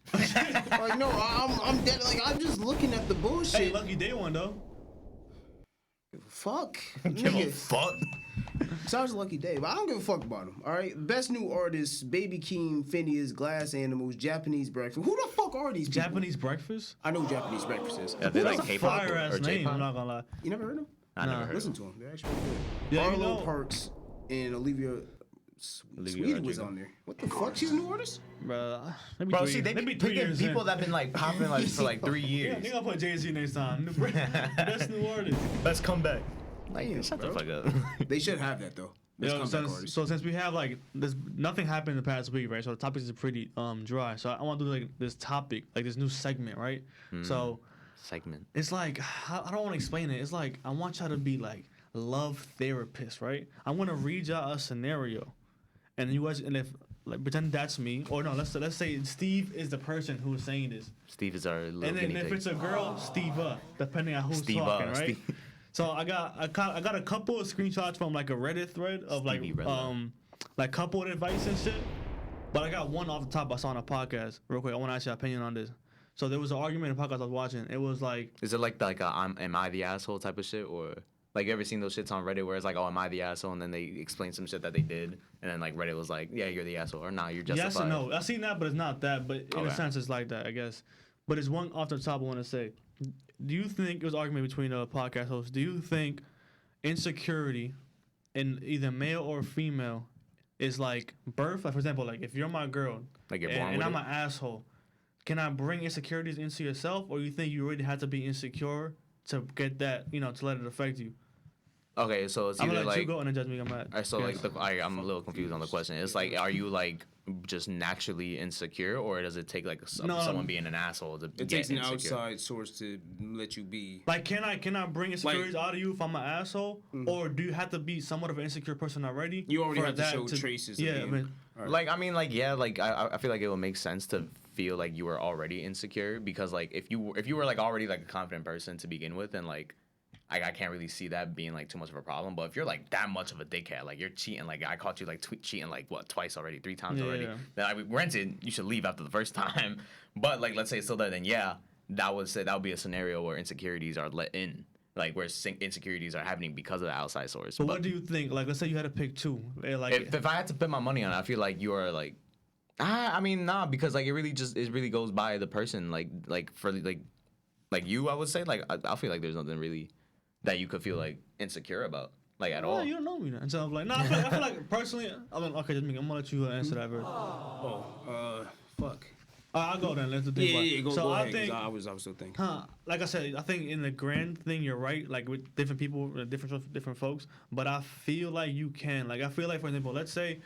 Like, no, I'm dead. Like, I'm just looking at the bullshit. Hey, lucky day one though. Fuck. Give a Nigga. fuck. Sounds Lucky Day, but I don't give a fuck about him. All right, best new artists: Baby Keem, Phineas, Glass Animals, Japanese Breakfast. Who the fuck are these people? Japanese breakfast? I know who Japanese Breakfast is. Yeah, they That's like a K-pop fire ass or name. J-pop. I'm not gonna lie. You never heard them? I never Nah. heard. Listen Of to them. They're actually pretty good. Yeah, you Arlo know- Parks and Olivia Sweet was Rodrigo. on there. What the fuck? She's a new artist? Bruh, maybe Bro, three, see, they be maybe 3 picking years people in. that been like popping like for like 3 Yeah, years. they gonna put Jay-Z next time. Best new artist. Let's come back. Like, Damn, shut bro. the fuck up. They should have that though. Best Yo, comeback artist. so since we have like this, nothing happened in the past week, right? So the topics is pretty dry. So I want to do like this topic, like this new segment, right? So Segment. it's like I don't want to explain it. It's like I want y'all to be like love therapists, right? I want to read y'all a scenario, and you guys, and if like pretend that's me, or no, let's say Steve is the person who is saying this, Steve is our little and then guinea if pig. it's a girl, Steve depending on who's Steve talking, right? Steve. So I got a couple of screenshots from like a Reddit thread of like Stevie Rella. like couple advice and shit. But I got one off the top I saw on a podcast real quick. I want to ask your opinion on this. So there was an argument in a podcast I was watching. It was like Is it like am I the asshole type of shit, or like you ever seen those shits on Reddit where it's like, oh, am I the asshole, and then they explain some shit that they did, and then like Reddit was like, yeah, you're the asshole, or nah, you're justified. yes and no. I seen that, but it's not that. But in a Okay. sense, it's like that, I guess. But it's one off the top I want to say. Do you think it was an argument between a podcast host? Do you think insecurity in either male or female is like birth? Like for example, like if you're my girl Like you're born and with I'm it? an asshole, can I bring insecurities into yourself, or you think you really have to be insecure to get that, to let it affect you? Okay, so it's I'm either gonna let you like. go and then judge me. I'm mad. Alright, so like I'm a little confused on the question. It's like, are you like just naturally insecure, or does it take like No, someone being an asshole to It get takes an insecure? outside source to let you be. Like, can I bring insecurities out of you if I'm an asshole, or do you have to be somewhat of an insecure person already? You already for have to that show traces of Yeah, being- I mean, Like I mean, like yeah, like I feel like it would make sense to feel like you were already insecure, because like if you were like already like a confident person to begin with, and like I can't really see that being like too much of a problem. But if you're like that much of a dickhead, like you're cheating, like I caught you like cheating like what, twice already, 3 times Yeah, already. yeah. Then granted, you should leave after the first time. But like let's say it's still there, then yeah, that would be a scenario where insecurities are let in, like where insecurities are happening because of the outside source. But what do you think? Like, let's say you had to pick two. Like, if I had to put my money on it, I feel like you are like, I mean, nah, because like it really goes by the person. Like for like you, I would say like I feel like there's nothing really that you could feel like insecure about, like at all. You don't know me then. And so I'm like, no, I feel like personally, I mean, okay, I'm gonna let you answer that first. Fuck. I'll go then. Let's think. Yeah, Go ahead. I think, I was still thinking. like I said, I think in the grand thing, you're right. Like with different people, different folks. But I feel like you can. Like I feel like, for example, let's say,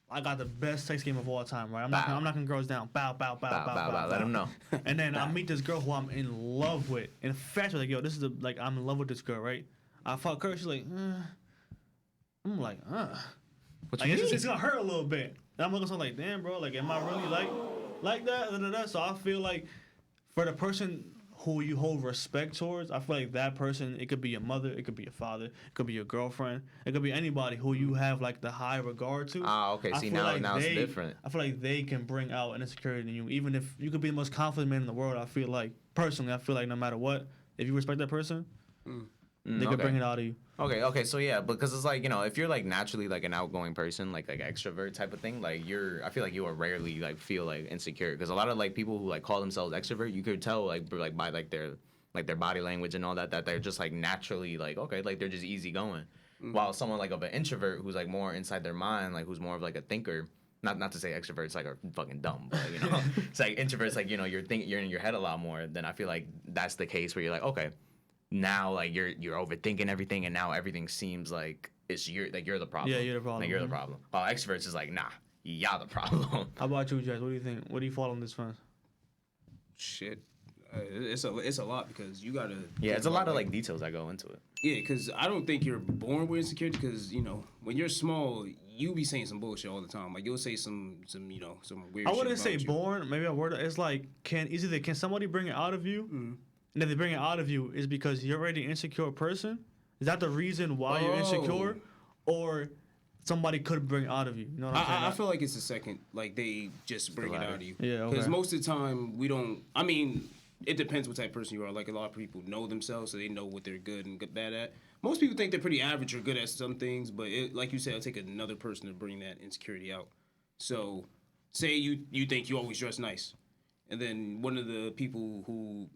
I got the best sex game of all time, right? I'm not knocking girls down. Bow, bow, bow, bow, bow, bow. Let them know. And then I meet this girl who I'm in love with. In fact, like, yo, this is like I'm in love with this girl, right? I fuck her. She's like, I'm like, What like, you mean? it's gonna hurt a little bit. And I'm looking so like, damn, bro, like, am I really like that? Da, da, da. So I feel like for the person who you hold respect towards, I feel like that person, it could be your mother, it could be your father, it could be your girlfriend, it could be anybody who you have like the high regard to. Okay. See, now it's different. I feel like they can bring out an insecurity in you, even if you could be the most confident man in the world. I feel like personally, no matter what, if you respect that person, they could bring it out of you. Okay, so yeah, because it's like, if you're like naturally like an outgoing person, like extrovert type of thing, like I feel like you will rarely like feel like insecure, because a lot of like people who like call themselves extrovert, you could tell like by like their body language and all that they're just like naturally like, okay, like they're just easygoing. While someone like of an introvert who's like more inside their mind, like who's more of like a thinker. Not to say extroverts like are fucking dumb, but it's like introverts, like you're in your head a lot more. Then I feel like that's the case where you're like, okay, now like you're overthinking everything, and now everything seems like you're the problem. Yeah, you're the problem. Like you're the problem. While extroverts is like, nah, y'all the problem. How about you, Jess? What do you think? What do you fall on this fence? Shit. It's a lot, because you gotta. Yeah, it's a lot of like details that go into it. Yeah, because I don't think you're born with insecurity. Because when you're small, you be saying some bullshit all the time. Like you'll say some weird. I wouldn't shit say about you. born. Maybe a word. It's like can somebody bring it out of you? And if they bring it out of you, is because you're already an insecure person? Is that the reason why you're insecure, or somebody could bring it out of you? You know what I'm saying? I feel like it's the second. Like they just bring it out of you. Yeah, okay. Because most of the time we don't. I mean, it depends what type of person you are. Like a lot of people know themselves, so they know what they're good and bad at. Most people think they're pretty average or good at some things, but like you said, it'll take another person to bring that insecurity out. So, say you think you always dress nice, and then one of the people who,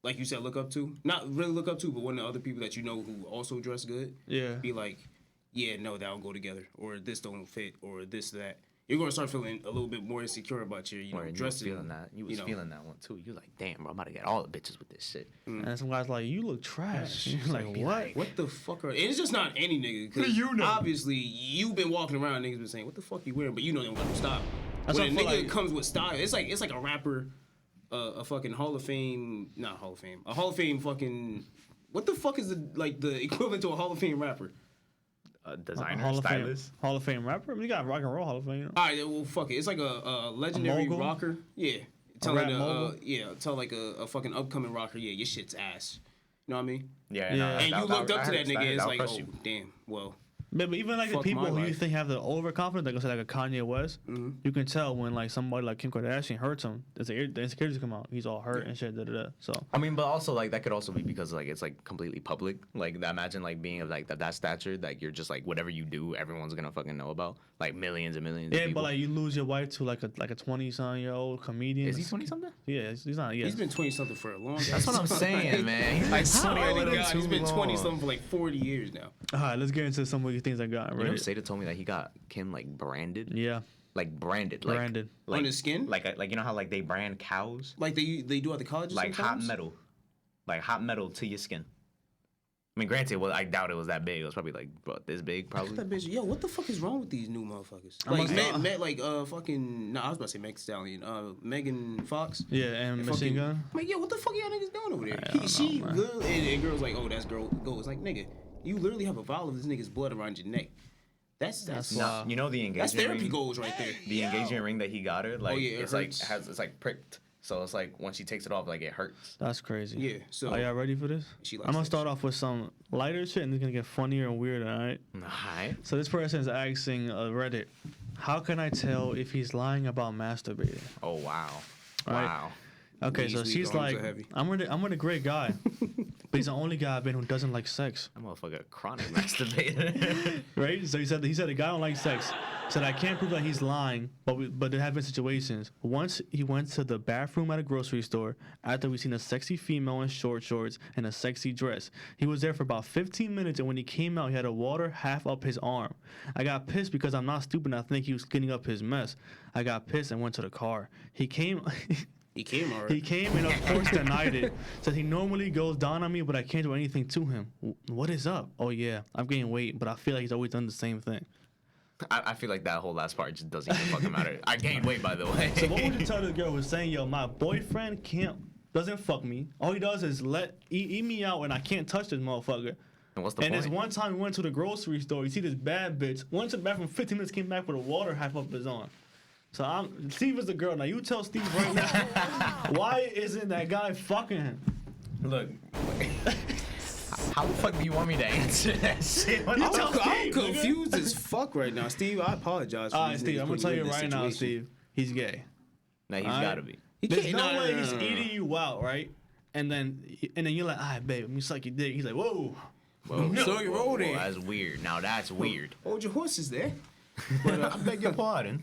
like you said, look up to, not really look up to, but one of the other people that you know who also dress good, be like, yeah, no, that don't go together, or this don't fit, or this, that. You're gonna start feeling a little bit more insecure about your, dressing. You was feeling that one too. You're like, damn, bro, I'm about to get all the bitches with this shit. And some guys like, you look trash. You're like, what? What the fuck are? And it's just not any nigga. Cause obviously you've been walking around, niggas been saying, what the fuck you wearing? But you know they don't got no style. That's when a what I feel nigga like. comes with style, it's like a rapper, a fucking Hall of Fame fucking. What the fuck is the equivalent to a Hall of Fame rapper? Designer, Hall of stylist. Fame, Hall of Fame rapper. I mean, you got rock and roll Hall of Fame. All right, well, fuck it. It's like a legendary mogul? rocker. Yeah. A rap mogul? Tell like a fucking upcoming rocker, yeah, your shit's ass. You know what I mean? Yeah. And you looked up to that nigga, it's like, crush oh, you. damn, well. But even like the Fuck people my who you life. think have the overconfidence, like I said, like a Kanye West, you can tell when like somebody like Kim Kardashian hurts him, the insecurities come out. He's all hurt and shit. Da, da, da. So I mean, but also like that could also be because like it's like completely public. Like imagine like being of like that stature, like you're just like whatever you do, everyone's gonna fucking know about. Like millions and millions. yeah, of people. but like you lose your wife to like a 20-something-year-old comedian. Is he 20-something? Yeah, he's not. Yeah, He's been 20-something for a long time. That's what I'm saying, man. He's like Oh 20 my over God, he's been 20-something something. for like 40 years now. All right, let's get into some of the things I got. You know, Right? Seda told me that he got Kim like branded. Yeah, Like branded. Branded. Like, On his skin? Like you know how like they brand cows? Like they do at the colleges Like sometimes? hot metal. Like hot metal to your skin. I mean, granted, well, I doubt it was that big. It was probably like, bro, this big, probably. That bitch, yo, what the fuck is wrong with these new motherfuckers? I'm Like, gonna fucking, no, I was about to say Meg Thee Stallion, Megan Fox. yeah, and Machine Fucking- Gun. I'm like, yo, what the fuck y'all niggas doing over there? I don't She know, man. literally, and girls like, oh, that's girl goes. Like, nigga, you literally have a vial of this nigga's blood around your neck. That's Wow. You know the engagement that's therapy ring? goals right there. The engagement ring that he got her, like, yeah, it it's like hurts. it's like pricked. So it's like when she takes it off, like it hurts. That's crazy. Yeah, so Are y'all ready for this? She I'm likes gonna that start off with some lighter shit, and it's gonna get funnier and weirder. All right. Alright. So this person is asking Reddit, how can I tell if he's lying about masturbating? Oh wow. Right. Wow. Okay, so Knees weak, she's arms like, are heavy. I'm with a great guy, but he's the only guy I've been who doesn't like sex, That motherfucker chronic masturbator. right? So he said the guy don't like sex. He said I can't prove that he's lying, but there have been situations. Once he went to the bathroom at a grocery store after we seen a sexy female in short shorts and a sexy dress. He was there for about 15 minutes, and when he came out, he had a water half up his arm. I got pissed because I'm not stupid. I think he was cleaning up his mess. I got pissed and went to the car. He came. He came already. He came and of course denied it. Said he normally goes down on me, but I can't do anything to him. What is up? Oh yeah, I'm gaining weight, but I feel like he's always done the same thing. I feel like that whole last part just doesn't even fucking matter. I gained weight, by the way. So what would you tell this girl who's saying, yo, my boyfriend doesn't fuck me. All he does is eat me out, and I can't touch this motherfucker. And what's the And point? this one time we went to the grocery store, you see this bad bitch went to the bathroom 15 minutes, came back with a water half up his arm. So Steve is the girl. Now you tell Steve right now, why isn't that guy fucking him? Look, how the fuck do you want me to answer that shit? What the I'm tell fuck? Steve, nigga. confused as fuck right now, Steve. I apologize. For All right, these Steve, niggas I'm gonna putting tell in you this right now, situation. Steve, he's gay. Nah, he's All right. gotta be. He There's can't- no way no, he's no, no, no. eating you out, right? And then you're like, all right, babe, let me suck your dick. He's like, whoa. Whoa, So you rolled in. That's weird. Now that's weird. Hold your horses there. I beg your pardon.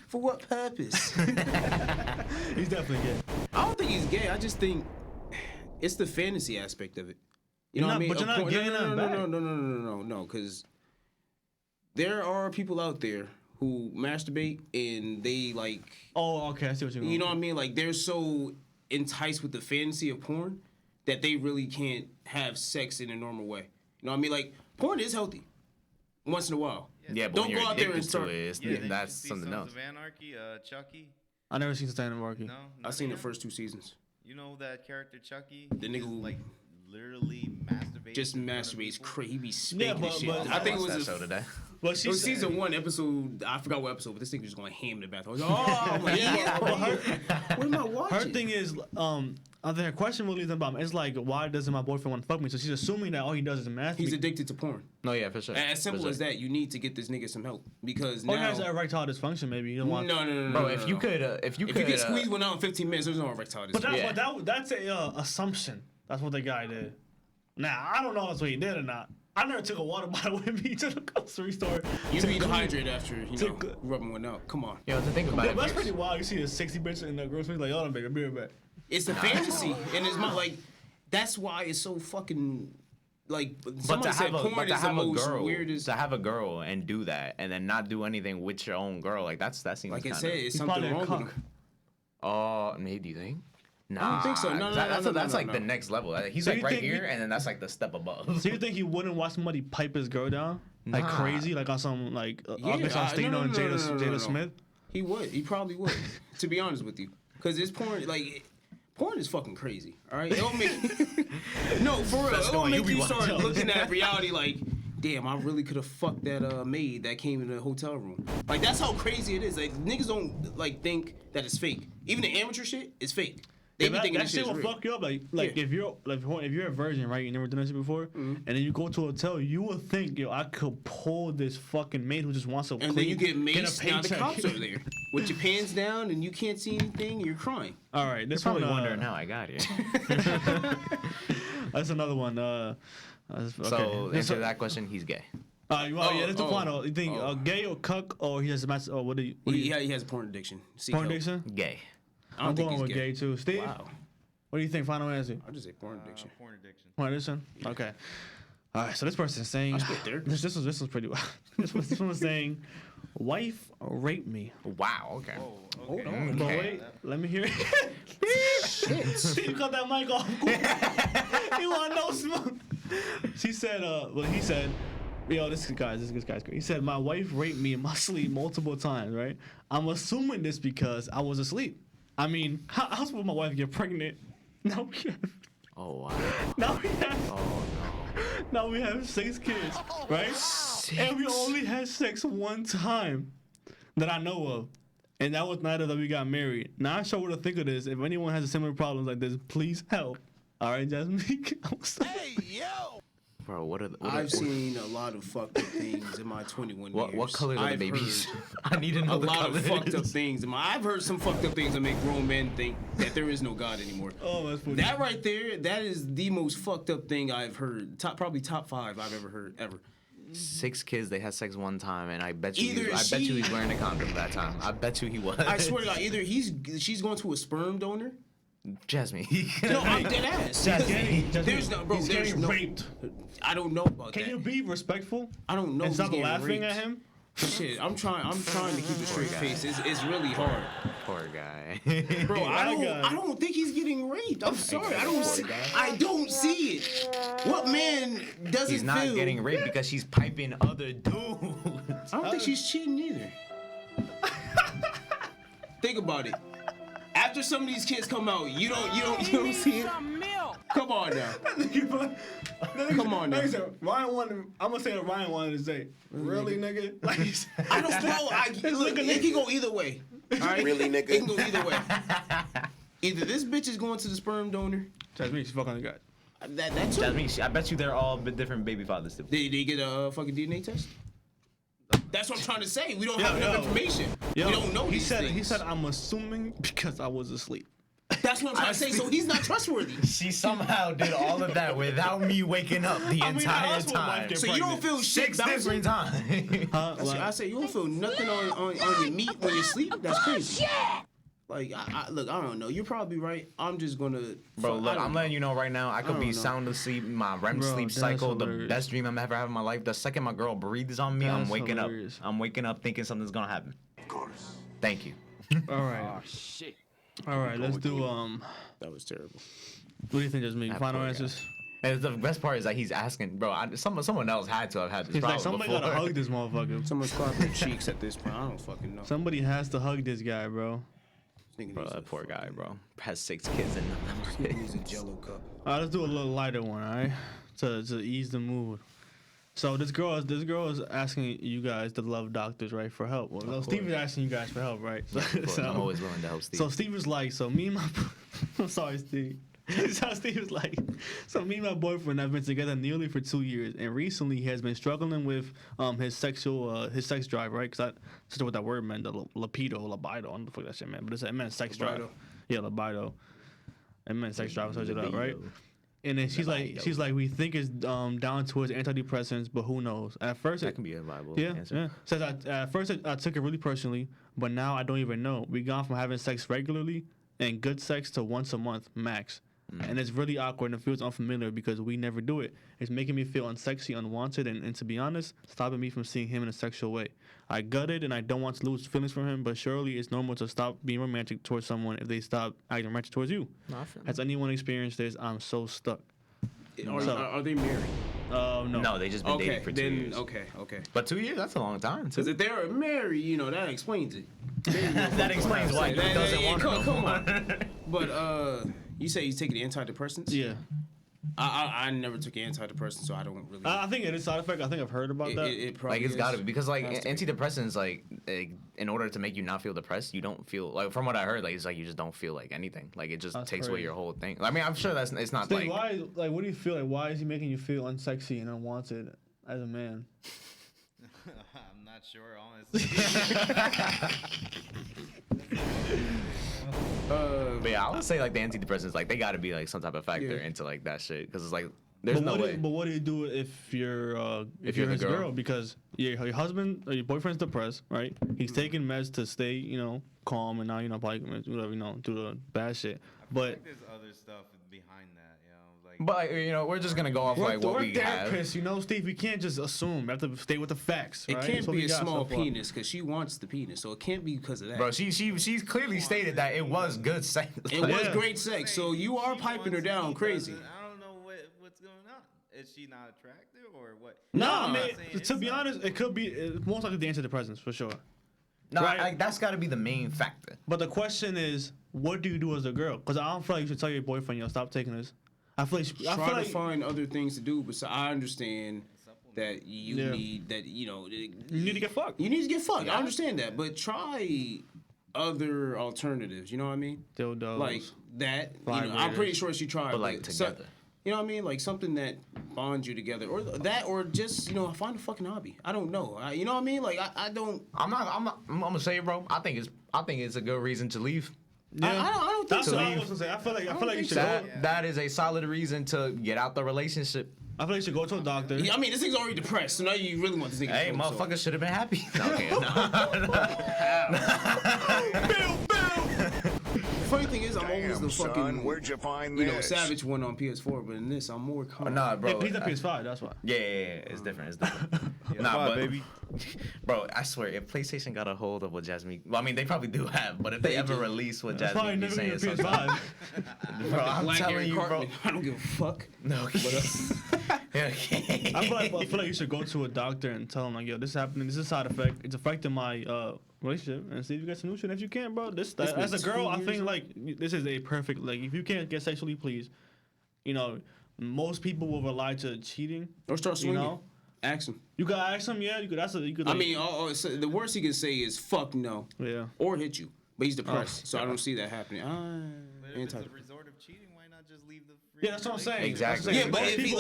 For what purpose? He's definitely gay. I don't think he's gay. I just think it's the fantasy aspect of it. You know what I mean? But you're not getting that back. No, because there are people out there who masturbate and they like, Oh, okay, I see what you're going. you know what I mean? Like they're so enticed with the fantasy of porn that they really can't have sex in a normal way. You know what I mean? Like porn is healthy once in a while. Yeah, but Don't when you're go out there and addicted start. to it, it's, Yeah, that's see something Sons else. of Anarchy, Chucky. I never seen Stand Up Marky. No, I've seen the first. first 2 seasons. You know that character Chucky? The nigga who- like literally masturbates. Just in front of masturbates people? crazy. He be spanking but- shit. but- I think it watched was that show today. But It she was said, season 1 episode. I forgot what episode, but this thing was just going ham in the bathroom. I was like, oh, I'm like, yeah, but what am I watching? her thing is, I think her question really isn't about. It's like, why doesn't my boyfriend want to fuck me? So she's assuming that all he does is masturbate. He's addicted to porn. No, yeah, for sure. As simple For as sure. that, you need to get this nigga some help because Or he now. has erectile dysfunction. Maybe you don't want. No. Bro, if you could, if you can squeeze one out in 15 minutes, there's no erectile But dysfunction. that's a assumption. That's what the guy did. Now I don't know if that's what he did or not. I never took a water bottle with me to the grocery store. You to be clean- dehydrated after to- rubbing one out. Come on, Yo, to think about Yeah, it. but that's pretty wild. You see a 60 bitch in the grocery like, oh, baby, be right back. it's the fantasy, and it's not like that's why it's so fucking like. But Somebody to said have a, porn but to is the have a most girl, weirdest. to have a girl and do that, and then not do anything with your own girl, like that seems Like I kind said, of. it's He's something probably a wrong with cuck. him. Oh, maybe you think? Nah, don't think so. No, that's no, that's no, like no. the next level. He's So like you right think here, we- and then that's like the step above. So you think he wouldn't watch somebody pipe his girl down like Nah. crazy, like on some like Yeah, August Alsina no, and no, no, no, no, no. Jada Smith? He would. He probably would. To be honest with you, because it's porn. Like porn is fucking crazy. All right, it'll make no for real. That's the It'll one make you be you start watching. looking at reality like, damn, I really could have fucked that maid that came in the hotel room. Like that's how crazy it is. Like niggas don't like think that it's fake. Even the amateur shit is fake. They be that thinking that this shit shit will is real. fuck you up. Like Yeah. if you're a virgin, right? You never done that shit before, Mm-hmm. and then you go to a hotel, you will think, yo, I could pull this fucking maid who just wants to And clean, then you get a maced. Now the paycheck. cops are there with your pants down and you can't see anything. You're crying. All right, this Probably one, wondering how I got here. That's another one. So okay. answer that question, he's gay. Yeah, that's the oh, final. You think oh. gay or cuck or he has a mass? Or what do you? He has a porn addiction. Seek Porn help. addiction? Gay. I don't I'm think going he's with gay too. Steve, Wow. what do you think? Final answer. I'll just say porn addiction. Porn addiction. Porn addiction. Okay. All right. So this person's saying I'll split third. this was pretty wild. this one was saying, wife raped me. Wow. Okay. Hold Okay. on. But Okay. wait, let me hear it. You cut that mic off. You want no smoke? She said, he said, yo, this guy's great. He said, my wife raped me in my sleep multiple times, right? I'm assuming this because I was asleep. I mean, how else would my wife get pregnant? Now we have, Oh wow. now we have, Oh now we have 6 kids, right? And we only had sex one time that I know of. And that was the night that we got married. Now I sure what to think of this. If anyone has similar problems like this, please help. All right, Jasmine. Hey, yo! Bro, what are the, I've seen a lot of fucked up things in my 21 years. what color are the I've babies? heard I need to know a the lot colors. of fucked up things. I've heard some fucked up things that make grown men think that there is no God anymore. Oh, that's funny. That right there, that is the most fucked up thing I've heard. Probably top 5 I've ever heard ever. 6 kids, they had sex one time, and I bet you, Either I bet you he's wearing a condom that time. I bet you he was. I swear to God, either she's going to a sperm donor. Jasmine. No, I'm dead ass. There's no, bro. He's There's getting no. raped. I don't know about Can that. you be respectful? I don't know. And who's stop getting laughing raped. at him? Shit, I'm trying to keep a straight face. It's really hard, Poor guy. bro. I God. don't think he's getting raped. I'm sorry. I don't see it. What man doesn't He's not feel? getting raped because she's piping other dudes. I don't think she's cheating either. Think about it. After some of these kids come out, you don't see it. Come on now. Come on now. Like I said, Ryan wanted. I'm gonna say what Ryan wanted to say. Really, nigga? Like he said, I don't know. Look, it can go either way. All right? Really, nigga? It can go either way. Either this bitch is going to the sperm donor. That's me. She's fucking the guy. That's true. Jasmine, I bet you they're all different baby fathers too. They get a fucking DNA test? That's what I'm trying to say. We don't have enough information. We don't know these things. He said, I'm assuming because I was asleep. That's what I'm trying to say. So he's not trustworthy. She somehow did all of that without me waking up the entire that's what wife time. gets So you don't feel shit 6 bouncing? different times. I say you don't feel nothing on your meat when you sleep? That's crazy. Like, look, I don't know. You're probably right. I'm just gonna. Bro, look, I'm letting you know right now, I could don't be know. sound asleep, my REM Bro, sleep that's cycle, the hilarious. best dream I'm ever having in my life. The second my girl breathes on me, I'm That's waking hilarious. up. I'm waking up thinking something's gonna happen. Of course. Thank you. All right. shit. All right. Let's do That was terrible. What do you think, Jasmine? That Final poor guy. answers. And the best part is that he's asking, bro. Someone else had to have had this He's problem like, somebody before. gotta hug this motherfucker. Someone's clapping their cheeks at this point. I don't fucking know. Somebody has to hug this guy, bro. Nigga Bro, needs that a poor guy, fucking- bro. Has 6 kids in Nigga needs a Jello cup. All right, let's do a little lighter one, all right, to ease the mood. So this girl is asking you guys, the love doctors, right, for help. Well, no, Steve is asking you guys for help, right? Of course, I'm always willing to help Steve. So Steve was like, so me and my, I'm sorry, Steve. So Steve was like, so me and my boyfriend have been together nearly for 2 years, and recently he has been struggling with his sex drive, right? Because I just know what that word meant, the libido, I don't know the fuck that shit meant, but it meant sex drive. Libido. Yeah, libido. It meant sex drive, search it up, right? And then she's like, we think it's down towards antidepressants, but who knows? At first, that can be a viable yeah, answer. yeah. Says at first I took it really personally, but now I don't even know. We gone from having sex regularly and good sex to once a month max. And it's really awkward and it feels unfamiliar because we never do it. It's making me feel unsexy, unwanted, and to be honest, stopping me from seeing him in a sexual way. I gutted and I don't want to lose feelings from him, but surely it's normal to stop being romantic towards someone if they stop acting romantic towards you. Has anyone experienced this? I'm so stuck. Are they married? No. No, they just been dating for 2 years. Okay. But 2 years, that's a long time. Because if they're married, that explains it. That explains why he doesn't want to. Come on. But you say he's taking the antidepressants? Yeah. I never took antidepressants, so I don't really. I think it is side effect. I think I've heard about that. It probably Like, it's is. got to be. Because, like, Has to be. antidepressants, like, in order to make you not feel depressed, you don't feel, like, from what I heard, like, it's like you just don't feel like anything. Like, it just That's takes away crazy. your whole thing. I mean, I'm sure it's not, Steve, like... what do you feel like? Why is he making you feel unsexy and unwanted as a man? I'm not sure, honestly. But yeah, I would say, like, the antidepressants, like, they got to be, like, some type of factor Yeah. into, like, that shit. Because it's like, there's no way. But what do you do if you're If you're the his girl? Because your husband or your boyfriend's depressed, right? He's taking meds to stay, calm and not probably whatever, do the bad shit. I But think there's other stuff behind that, like. But, we're just going to go off, like, what we have. therapists, Steve. We can't just assume. We have to stay with the facts. It right? can't That's what be we a got small so far. penis because she wants the penis, so it can't be because of that. Bro, she's clearly stated that it was good sex. It was Yeah. great sex, so you are She piping her wants down he crazy. doesn't- I don't know what's going on. Is she not attractive or what? No, I'm I not mean, saying to be it's not. honest, it could be most likely the antidepressants for sure. No, Right. like, that's got to be the main factor. But the question is, what do you do as a girl? Because I don't feel like you should tell your boyfriend, stop taking this. I feel like Try to find other things to do, but I understand that you Yeah. need that. you need to get fucked. You need to get fucked. I understand that, but try other alternatives. You know what I mean? Dildos. Like that. I'm Vibrators. pretty sure she tried. But, like, so- together. You know what I mean? Like something that bonds you together, or that, or just find a fucking hobby. I don't know. You know what I mean? Like I don't. I'm gonna say it, bro. I think it's a good reason to leave. Yeah. I don't think That's so. what I was gonna say. I feel like you should go. That is a solid reason to get out the relationship. I feel like you should go to a doctor. Yeah, I mean, this nigga's already depressed, so now you really want this nigga. Hey, to motherfucker should have been happy. Okay, The funny thing is, I'm always the Son, fucking where'd you find this? savage one on PS4, but in this, I'm more calm. Nah, bro. He's a PS5. That's why. Yeah, it's different. It's different. Nah, baby. Bro, I swear, if PlayStation got a hold of what Jasmine, well, I mean, they probably do have, but if they ever release what That's probably Jasmine never be gonna saying, be a PS5. bro, I'm Black telling Eric you, bro. Cartman. I don't give a fuck. No, I feel like you should go to a doctor and tell him like, yo, this is happening. This is a side effect. It's affecting my relationship, and see if you get solution. If you can't, bro, as a girl, I think like this is a perfect like if you can't get sexually pleased, most people will rely to cheating. Or start swinging. You know? Ask him. You could ask him, yeah. You could. You could. I Like, mean, so the worst he can say is fuck no, yeah. or hit you. But he's depressed, so I don't see that happening. But if it's a resort of cheating, why not just leave the? Yeah, that's what I'm saying. Exactly. Yeah, but Most if he, people-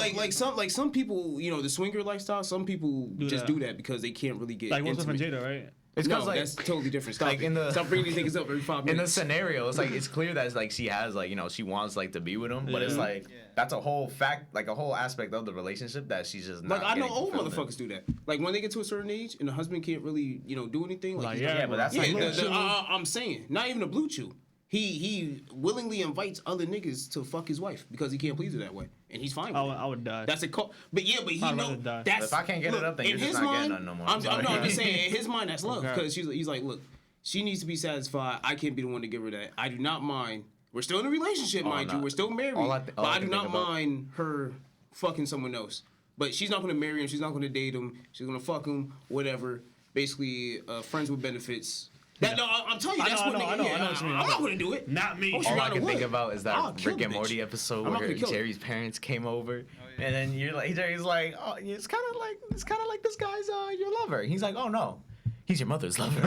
like some people, the swinger lifestyle, some people just that. do that because they can't really get like what's intimate. Jada, right? It's No, because like that's totally different. Stop like it. in the- Stop bringing these niggas up every 5 in the minutes. scenario, it's like it's clear that it's like she has like she wants like to be with him, but it's Yeah. like that's a whole fact, like a whole aspect of the relationship that she's just not. Like I know getting old fulfilled in. motherfuckers do that. Like when they get to a certain age and the husband can't really, do anything. Like, Like, he's Yeah, but that's yeah, like I'm saying, not even a blue chew. He willingly invites other niggas to fuck his wife because he can't please her that way, and he's fine with it. I would die. That's a call. But he I'd know rather die. that's. If I can't get it up, then in you're just his not getting mind, none no more. I'm Sorry. just saying, in his mind, that's love Okay. because he's like, look, she needs to be satisfied. I can't be the one to give her that. I do not mind. We're still in a relationship, mind you. no. We're still married, All but I I do can not think about- mind her fucking someone else. But she's not going to marry him. She's not going to date him. She's going to fuck him. Whatever. Basically, friends with benefits. That, no, I'm telling you, that's what nigga. I know what you mean. I'm not going to do it. Not me. Oh, she All I rather can think would. about is I'll that kill Rick the and bitch. Morty episode I'm not where gonna kill her. Jerry's parents came over, and then Jerry's like, oh, it's kind of like this guy's your lover. He's like, oh no, he's your mother's lover.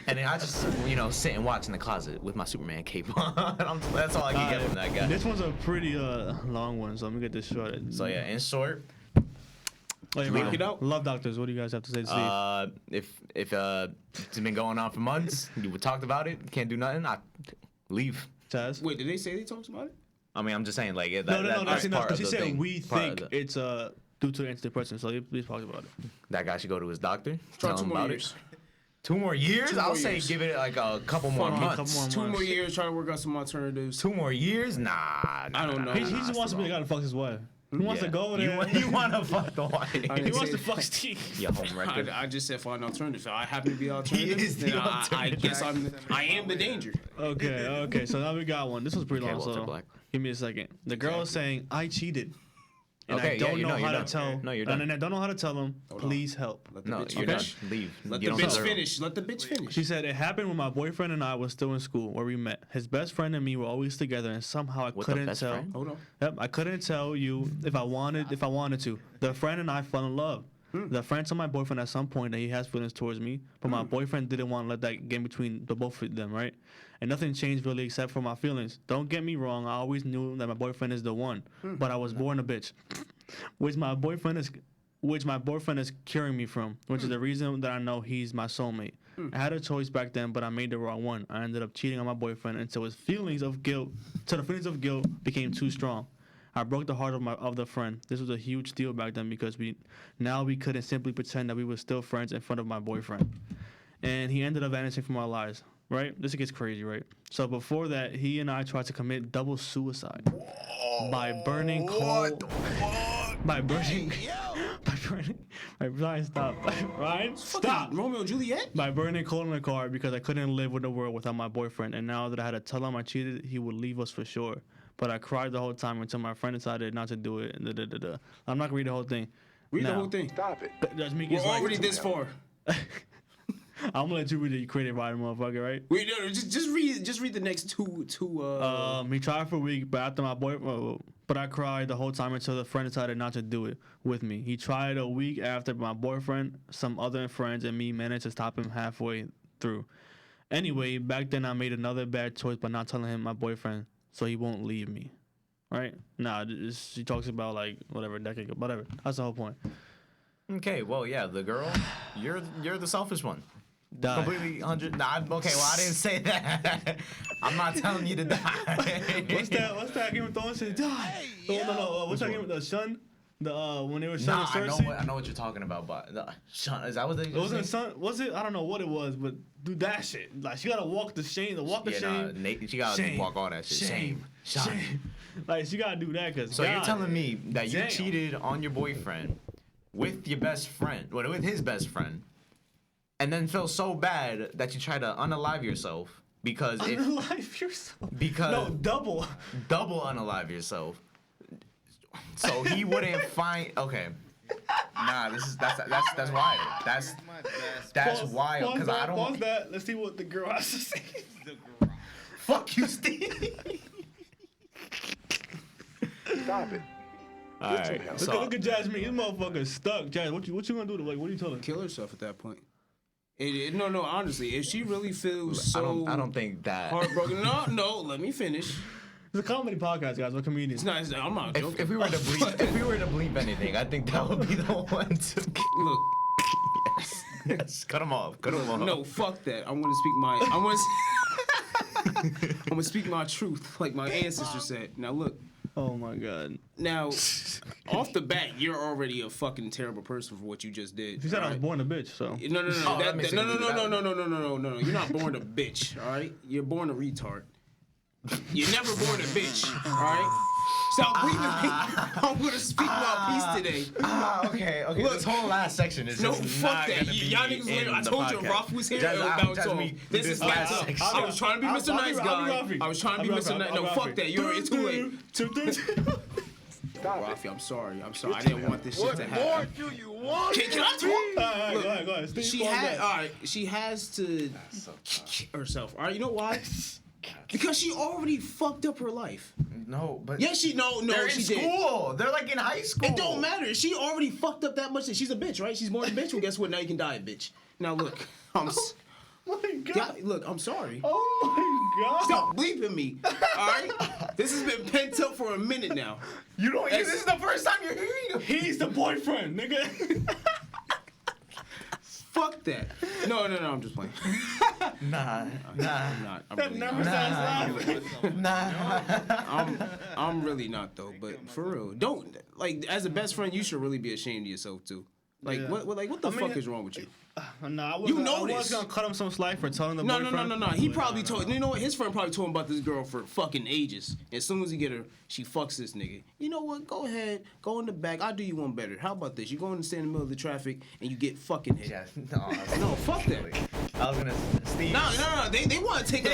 And then I just sit and watch in the closet with my Superman cape on. That's all I can get from that guy. This one's a pretty long one, so let me get this short. So yeah, in short, Wait, Leak Ryan, it out. Love doctors. What do you guys have to say to Steve? if it's been going on for months, you talked about it, can't do nothing, I leave. Chaz? Wait, did they say they talked about it? I mean, I'm just saying, like, No, that's that's enough. part Because of he the said thing. we Part of think the- it's due to antidepressants. So please talk about it. that guy should go to his doctor, Try tell 2 him more about years. it. 2 more years? 2 more I'll say years. give it like a couple more Fuck it, months. couple more 2 more months. years, try to work out some alternatives. 2 more years? Nah. I don't know. He just wants to be the guy to fuck his wife. He wants to go there. You want to fuck the wife? didn't He wants say- to fuck Steve. Your home record. I just said find alternatives. I happen to be alternative. is then the I alternative. guess I am the danger. Okay. So now we got one. This was pretty Okay, long. Walter So Black. give me a second. The girl is saying, I cheated. And Okay, I yeah, don't you know know how you're to done. tell. No, you're done. And I don't know how to tell him, please help. Let the No, bitch you're done. finish. Leave. Let You the don't bitch deserve 'em. finish. Let the bitch finish. She said, it happened when my boyfriend and I was still in school where we met. His best friend and me were always together, and somehow I With the couldn't best tell. friend? Hold on. Yep, I couldn't tell you if I wanted to. The friend and I fell in love. The friend told my boyfriend at some point that he has feelings towards me, but my boyfriend didn't want to let that get in between the both of them, right? And nothing changed really except for my feelings. Don't get me wrong, I always knew that my boyfriend is the one, but I was born a bitch, which my boyfriend is curing me from, which is the reason that I know he's my soulmate. I had a choice back then, but I made the wrong one. I ended up cheating on my boyfriend until the feelings of guilt became too strong. I broke the heart of the friend. This was a huge deal back then because we couldn't simply pretend that we were still friends in front of my boyfriend. And he ended up vanishing from our lives, right? This gets crazy, right? So before that, he and I tried to commit double suicide by burning coal. By burning. Ryan, stop. Ryan, stop. Fucking Romeo and Juliet? By burning coal in the car because I couldn't live with the world without my boyfriend. And now that I had to tell him I cheated, he would leave us for sure. But I cried the whole time until my friend decided not to do it. I'm not gonna read the whole thing. Read the Now, whole thing. Stop it. Jasmeke We're is like, already this far. I'm gonna let you read it. You creative writer, motherfucker, right? Wait, no, just read the next two. He tried for a week, but after but I cried the whole time until the friend decided not to do it with me. He tried a week after my boyfriend, some other friends, and me managed to stop him halfway through. Anyway, back then I made another bad choice by not telling him my boyfriend, so he won't leave me. right? Nah, she talks about like whatever, a decade ago, whatever. That's the whole point. Okay, well, yeah, the girl, you're the selfish one. Die. Completely 100. Nah, okay, well, I didn't say that. I'm not telling you to die. What's that Game of Thrones shit? Die. No. What's that game with the Sun? The when they were shunning Cersei. I know what you're talking about, but Sean, is that what they? It wasn't Sun. Was it? I don't know what it was, but do that shit. Like she gotta walk the shame. She gotta walk all that shit. Shame. Like she gotta do that because. So you're telling me that you cheated on your boyfriend with your best friend, with his best friend, and then feel so bad that you try to unalive yourself because double unalive yourself. So he wouldn't find. Okay. Nah, that's wild. That's wild because I don't. Pause that. Let's see what the girl has to say. Fuck you, Steve. Stop it. All right. Look at Jasmine. This motherfucker stuck. Jazz, what you gonna do? Like, what are you telling her? Kill herself at that point. No, honestly, if she really feels so I don't think that heartbroken. No, let me finish. It's a comedy podcast, guys. We're comedians. I'm not joking. if we were to bleep anything, I think that would be the one to Look. Yes. Cut him off. No, fuck that. I'm gonna speak my truth, like my ancestor said. Now look. Oh my god. Now, off the bat, you're already a fucking terrible person for what you just did. She said I was born a bitch, so. No. No. You're not born a bitch, all right? You're born a retard. You're never born a bitch, all right? Stop breathing me. I'm gonna speak my piece today. Okay. Look, this whole last section is just fuck not that. gonna be y'all niggas in later. I the told you podcast. Ralph was here. It was bounce off. This is lights up. section. I was trying to be Mr. Nice Guy. I was trying to be Mr. Nice. No, fuck that. It's too late. Rafi, I'm sorry. I didn't want this shit to happen. What more do you want? Can I talk? Go ahead. Steve, She has to kill herself. All right, you know why? Because she already fucked up her life. No, but Yeah, they're she in did. school. They're like in high school. It don't matter. She already fucked up that much that she's a bitch, right? She's born a bitch. Well, guess what? Now you can die a bitch. Now look, my god. look, I'm sorry. Oh my god. Stop bleeping me. All right? This has been pent up for a minute now. You don't. This is the first time you're hearing of. He's the boyfriend, nigga. Fuck that. No, I'm just playing. Nah. I'm not. I'm That really never not. sounds laughing. I'm really not though. But for real, don't like as a best friend, you should really be ashamed of yourself too. Like Yeah. what the fuck is wrong with you? Nah, I was this. gonna cut him some slack for telling the No. boyfriend. He probably told. You know what? His friend probably told him about this girl for fucking ages. As soon as he get her, she fucks this nigga. You know what? Go ahead, go in the back. I'll do you one better. How about this? You go in and stand in the middle of the traffic and you get fucking hit. Yeah. No, fuck that. I was gonna. Steve. No. They want to take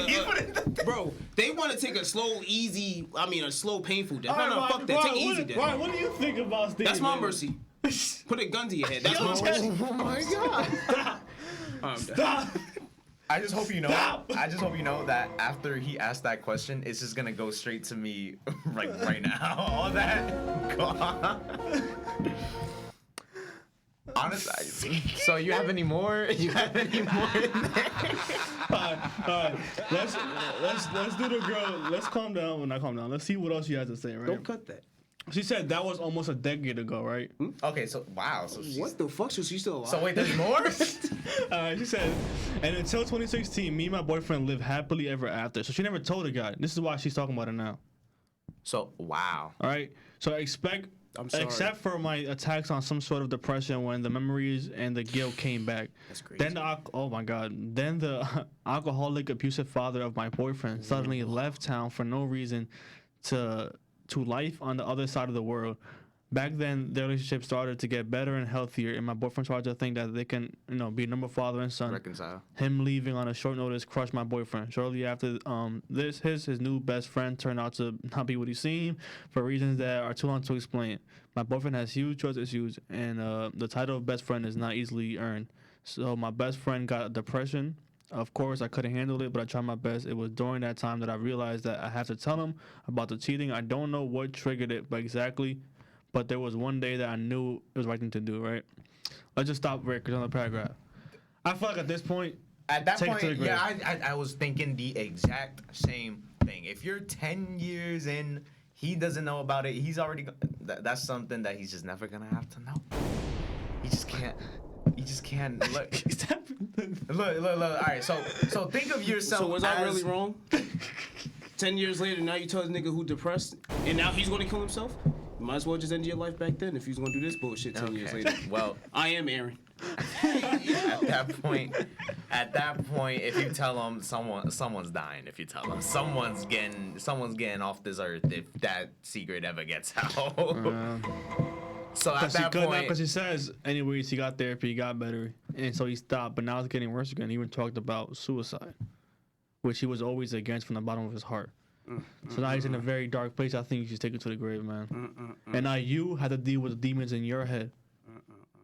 bro. They want to take a slow, a slow, painful death. No, fuck that. Take easy death. Ryan, what do you think about Steve? That's my mercy. Put a gun to your head. That's my mercy. Oh my god. Stop. I just hope you know. That after he asked that question, it's just gonna go straight to me, right now. All that. Honestly. So you have any more? You have any more in there? All right. Let's do the girl. Let's calm down. Well, not calm down. Let's see what else she has to say. Right. Don't cut that. She said that was almost a decade ago, right? Okay. So wow. So she's, What the fuck? So she's still alive? So wait, there's more? She said, and until 2016, me and my boyfriend lived happily ever after. So she never told a guy. This is why she's talking about it now. So wow. All right. So I'm sorry. except for my attacks on some sort of depression when the memories and the guilt came back. That's crazy. Then the alcoholic, abusive father of my boyfriend suddenly left town for no reason to life on the other side of the world. Back then, their relationship started to get better and healthier, and my boyfriend started to think that they can, be a number father and son. Reconcile. Him leaving on a short notice crushed my boyfriend. Shortly after his new best friend turned out to not be what he seemed for reasons that are too long to explain. My boyfriend has huge trust issues, and the title of best friend is not easily earned. So my best friend got depression. Of course, I couldn't handle it, but I tried my best. It was during that time that I realized that I have to tell him about the cheating. I don't know what triggered it, but there was one day that I knew it was the right thing to do, right? Let's just stop right on the paragraph. I feel like at this point, At that take it to the point, grave. yeah, I was thinking the exact same thing. If you're 10 years in, He doesn't know about it. He's already. That's something that he's just never gonna have to know. He just can't. He just can't. Look. Look. All right. So think of yourself. So was I really wrong? 10 years later, now you tell this nigga who depressed, and now he's gonna kill himself. You might as well just end your life back then if he's gonna do this bullshit 10 years later. Well, I am Aaron. at that point, if you tell them someone's dying, if you tell them someone's getting off this earth if that secret ever gets out. So at that point, because he says, anyways, he got therapy, he got better, and so he stopped. But now it's getting worse again. He even talked about suicide, which he was always against from the bottom of his heart. So now he's in a very dark place. I think you should take it to the grave, man. And now you have to deal with the demons in your head.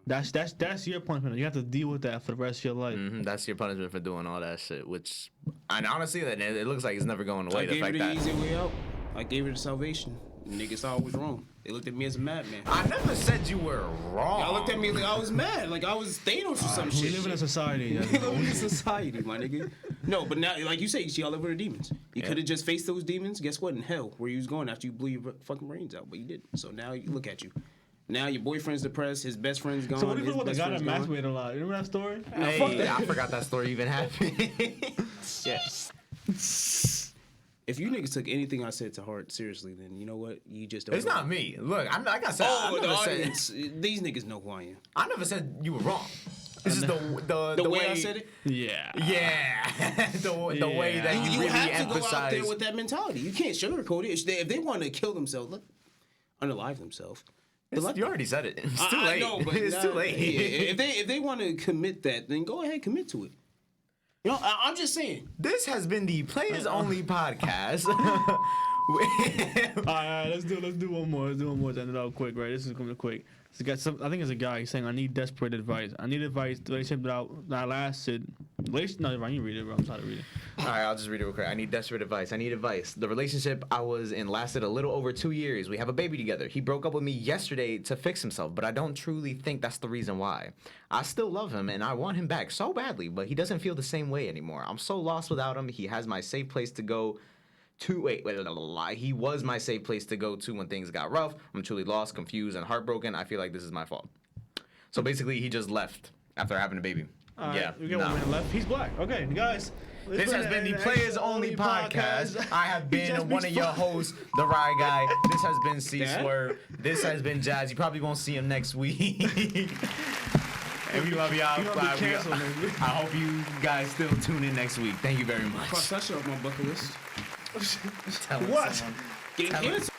That's your punishment. You have to deal with that for the rest of your life. That's your punishment for doing all that shit. Which, and honestly, it looks like it's never going away. I gave her the easy way out. I gave her the salvation. Niggas thought I was wrong. They looked at me as a madman. I never said you were wrong. Y'all looked at me like I was mad, like I was Thanos or some shit. We live in a society. We live in a society, my nigga. No, but now, like you say, you see all over the demons. You could have just faced those demons. Guess what? In hell, where you was going after you blew your fucking brains out, but you didn't. So now you look at you. Now your boyfriend's depressed. His best friend's gone. So what do you his feel about the best guy that friend's gone. masturbated a lot? You remember that story? Hey, I forgot that story even happened. Yes. If you niggas took anything I said to heart seriously, then you know what? You just don't. It's know. not me. Look, like I said, Oh, I the never said, audience. These niggas know who I am. I never said you were wrong. It's just the way I said it. Yeah. Yeah, the way that you You really have to go out emphasize. there with that mentality. You can't sugarcoat it. If they want to kill themselves, look, unalive themselves. You already said it. It's too late. I know, but it's too late. Yeah, if they want to commit that, then go ahead, commit to it. You know, I'm just saying. This has been the Players Only podcast. All right, let's do one more. Let's do one more to end it out quick, right? This is going to be quick. I think it's a guy. He's saying, I need desperate advice. I need advice. The relationship that lasted. No, Ryan, you read it, bro. I'm sorry to read it. All right, I'll just read it real quick. I need desperate advice. I need advice. The relationship I was in lasted a little over 2 years. We have a baby together. He broke up with me yesterday to fix himself, but I don't truly think that's the reason why. I still love him, and I want him back so badly, but he doesn't feel the same way anymore. I'm so lost without him. He has my safe place to go to. He was my safe place to go to when things got rough. I'm truly lost, confused, and heartbroken. I feel like this is my fault. So basically, he just left after having a baby. All right, Yeah. we got 1 minute left. He's black. Okay, guys. This has been the Players Only podcast. I have been one of your hosts, the Rye Guy. This has been C Swerve. This has been Jazz. You probably won't see him next week. And we love y'all. I hope you guys still tune in next week. Thank you very much. Cross that shit off my bucket list. Tell What? someone. Getting canceled.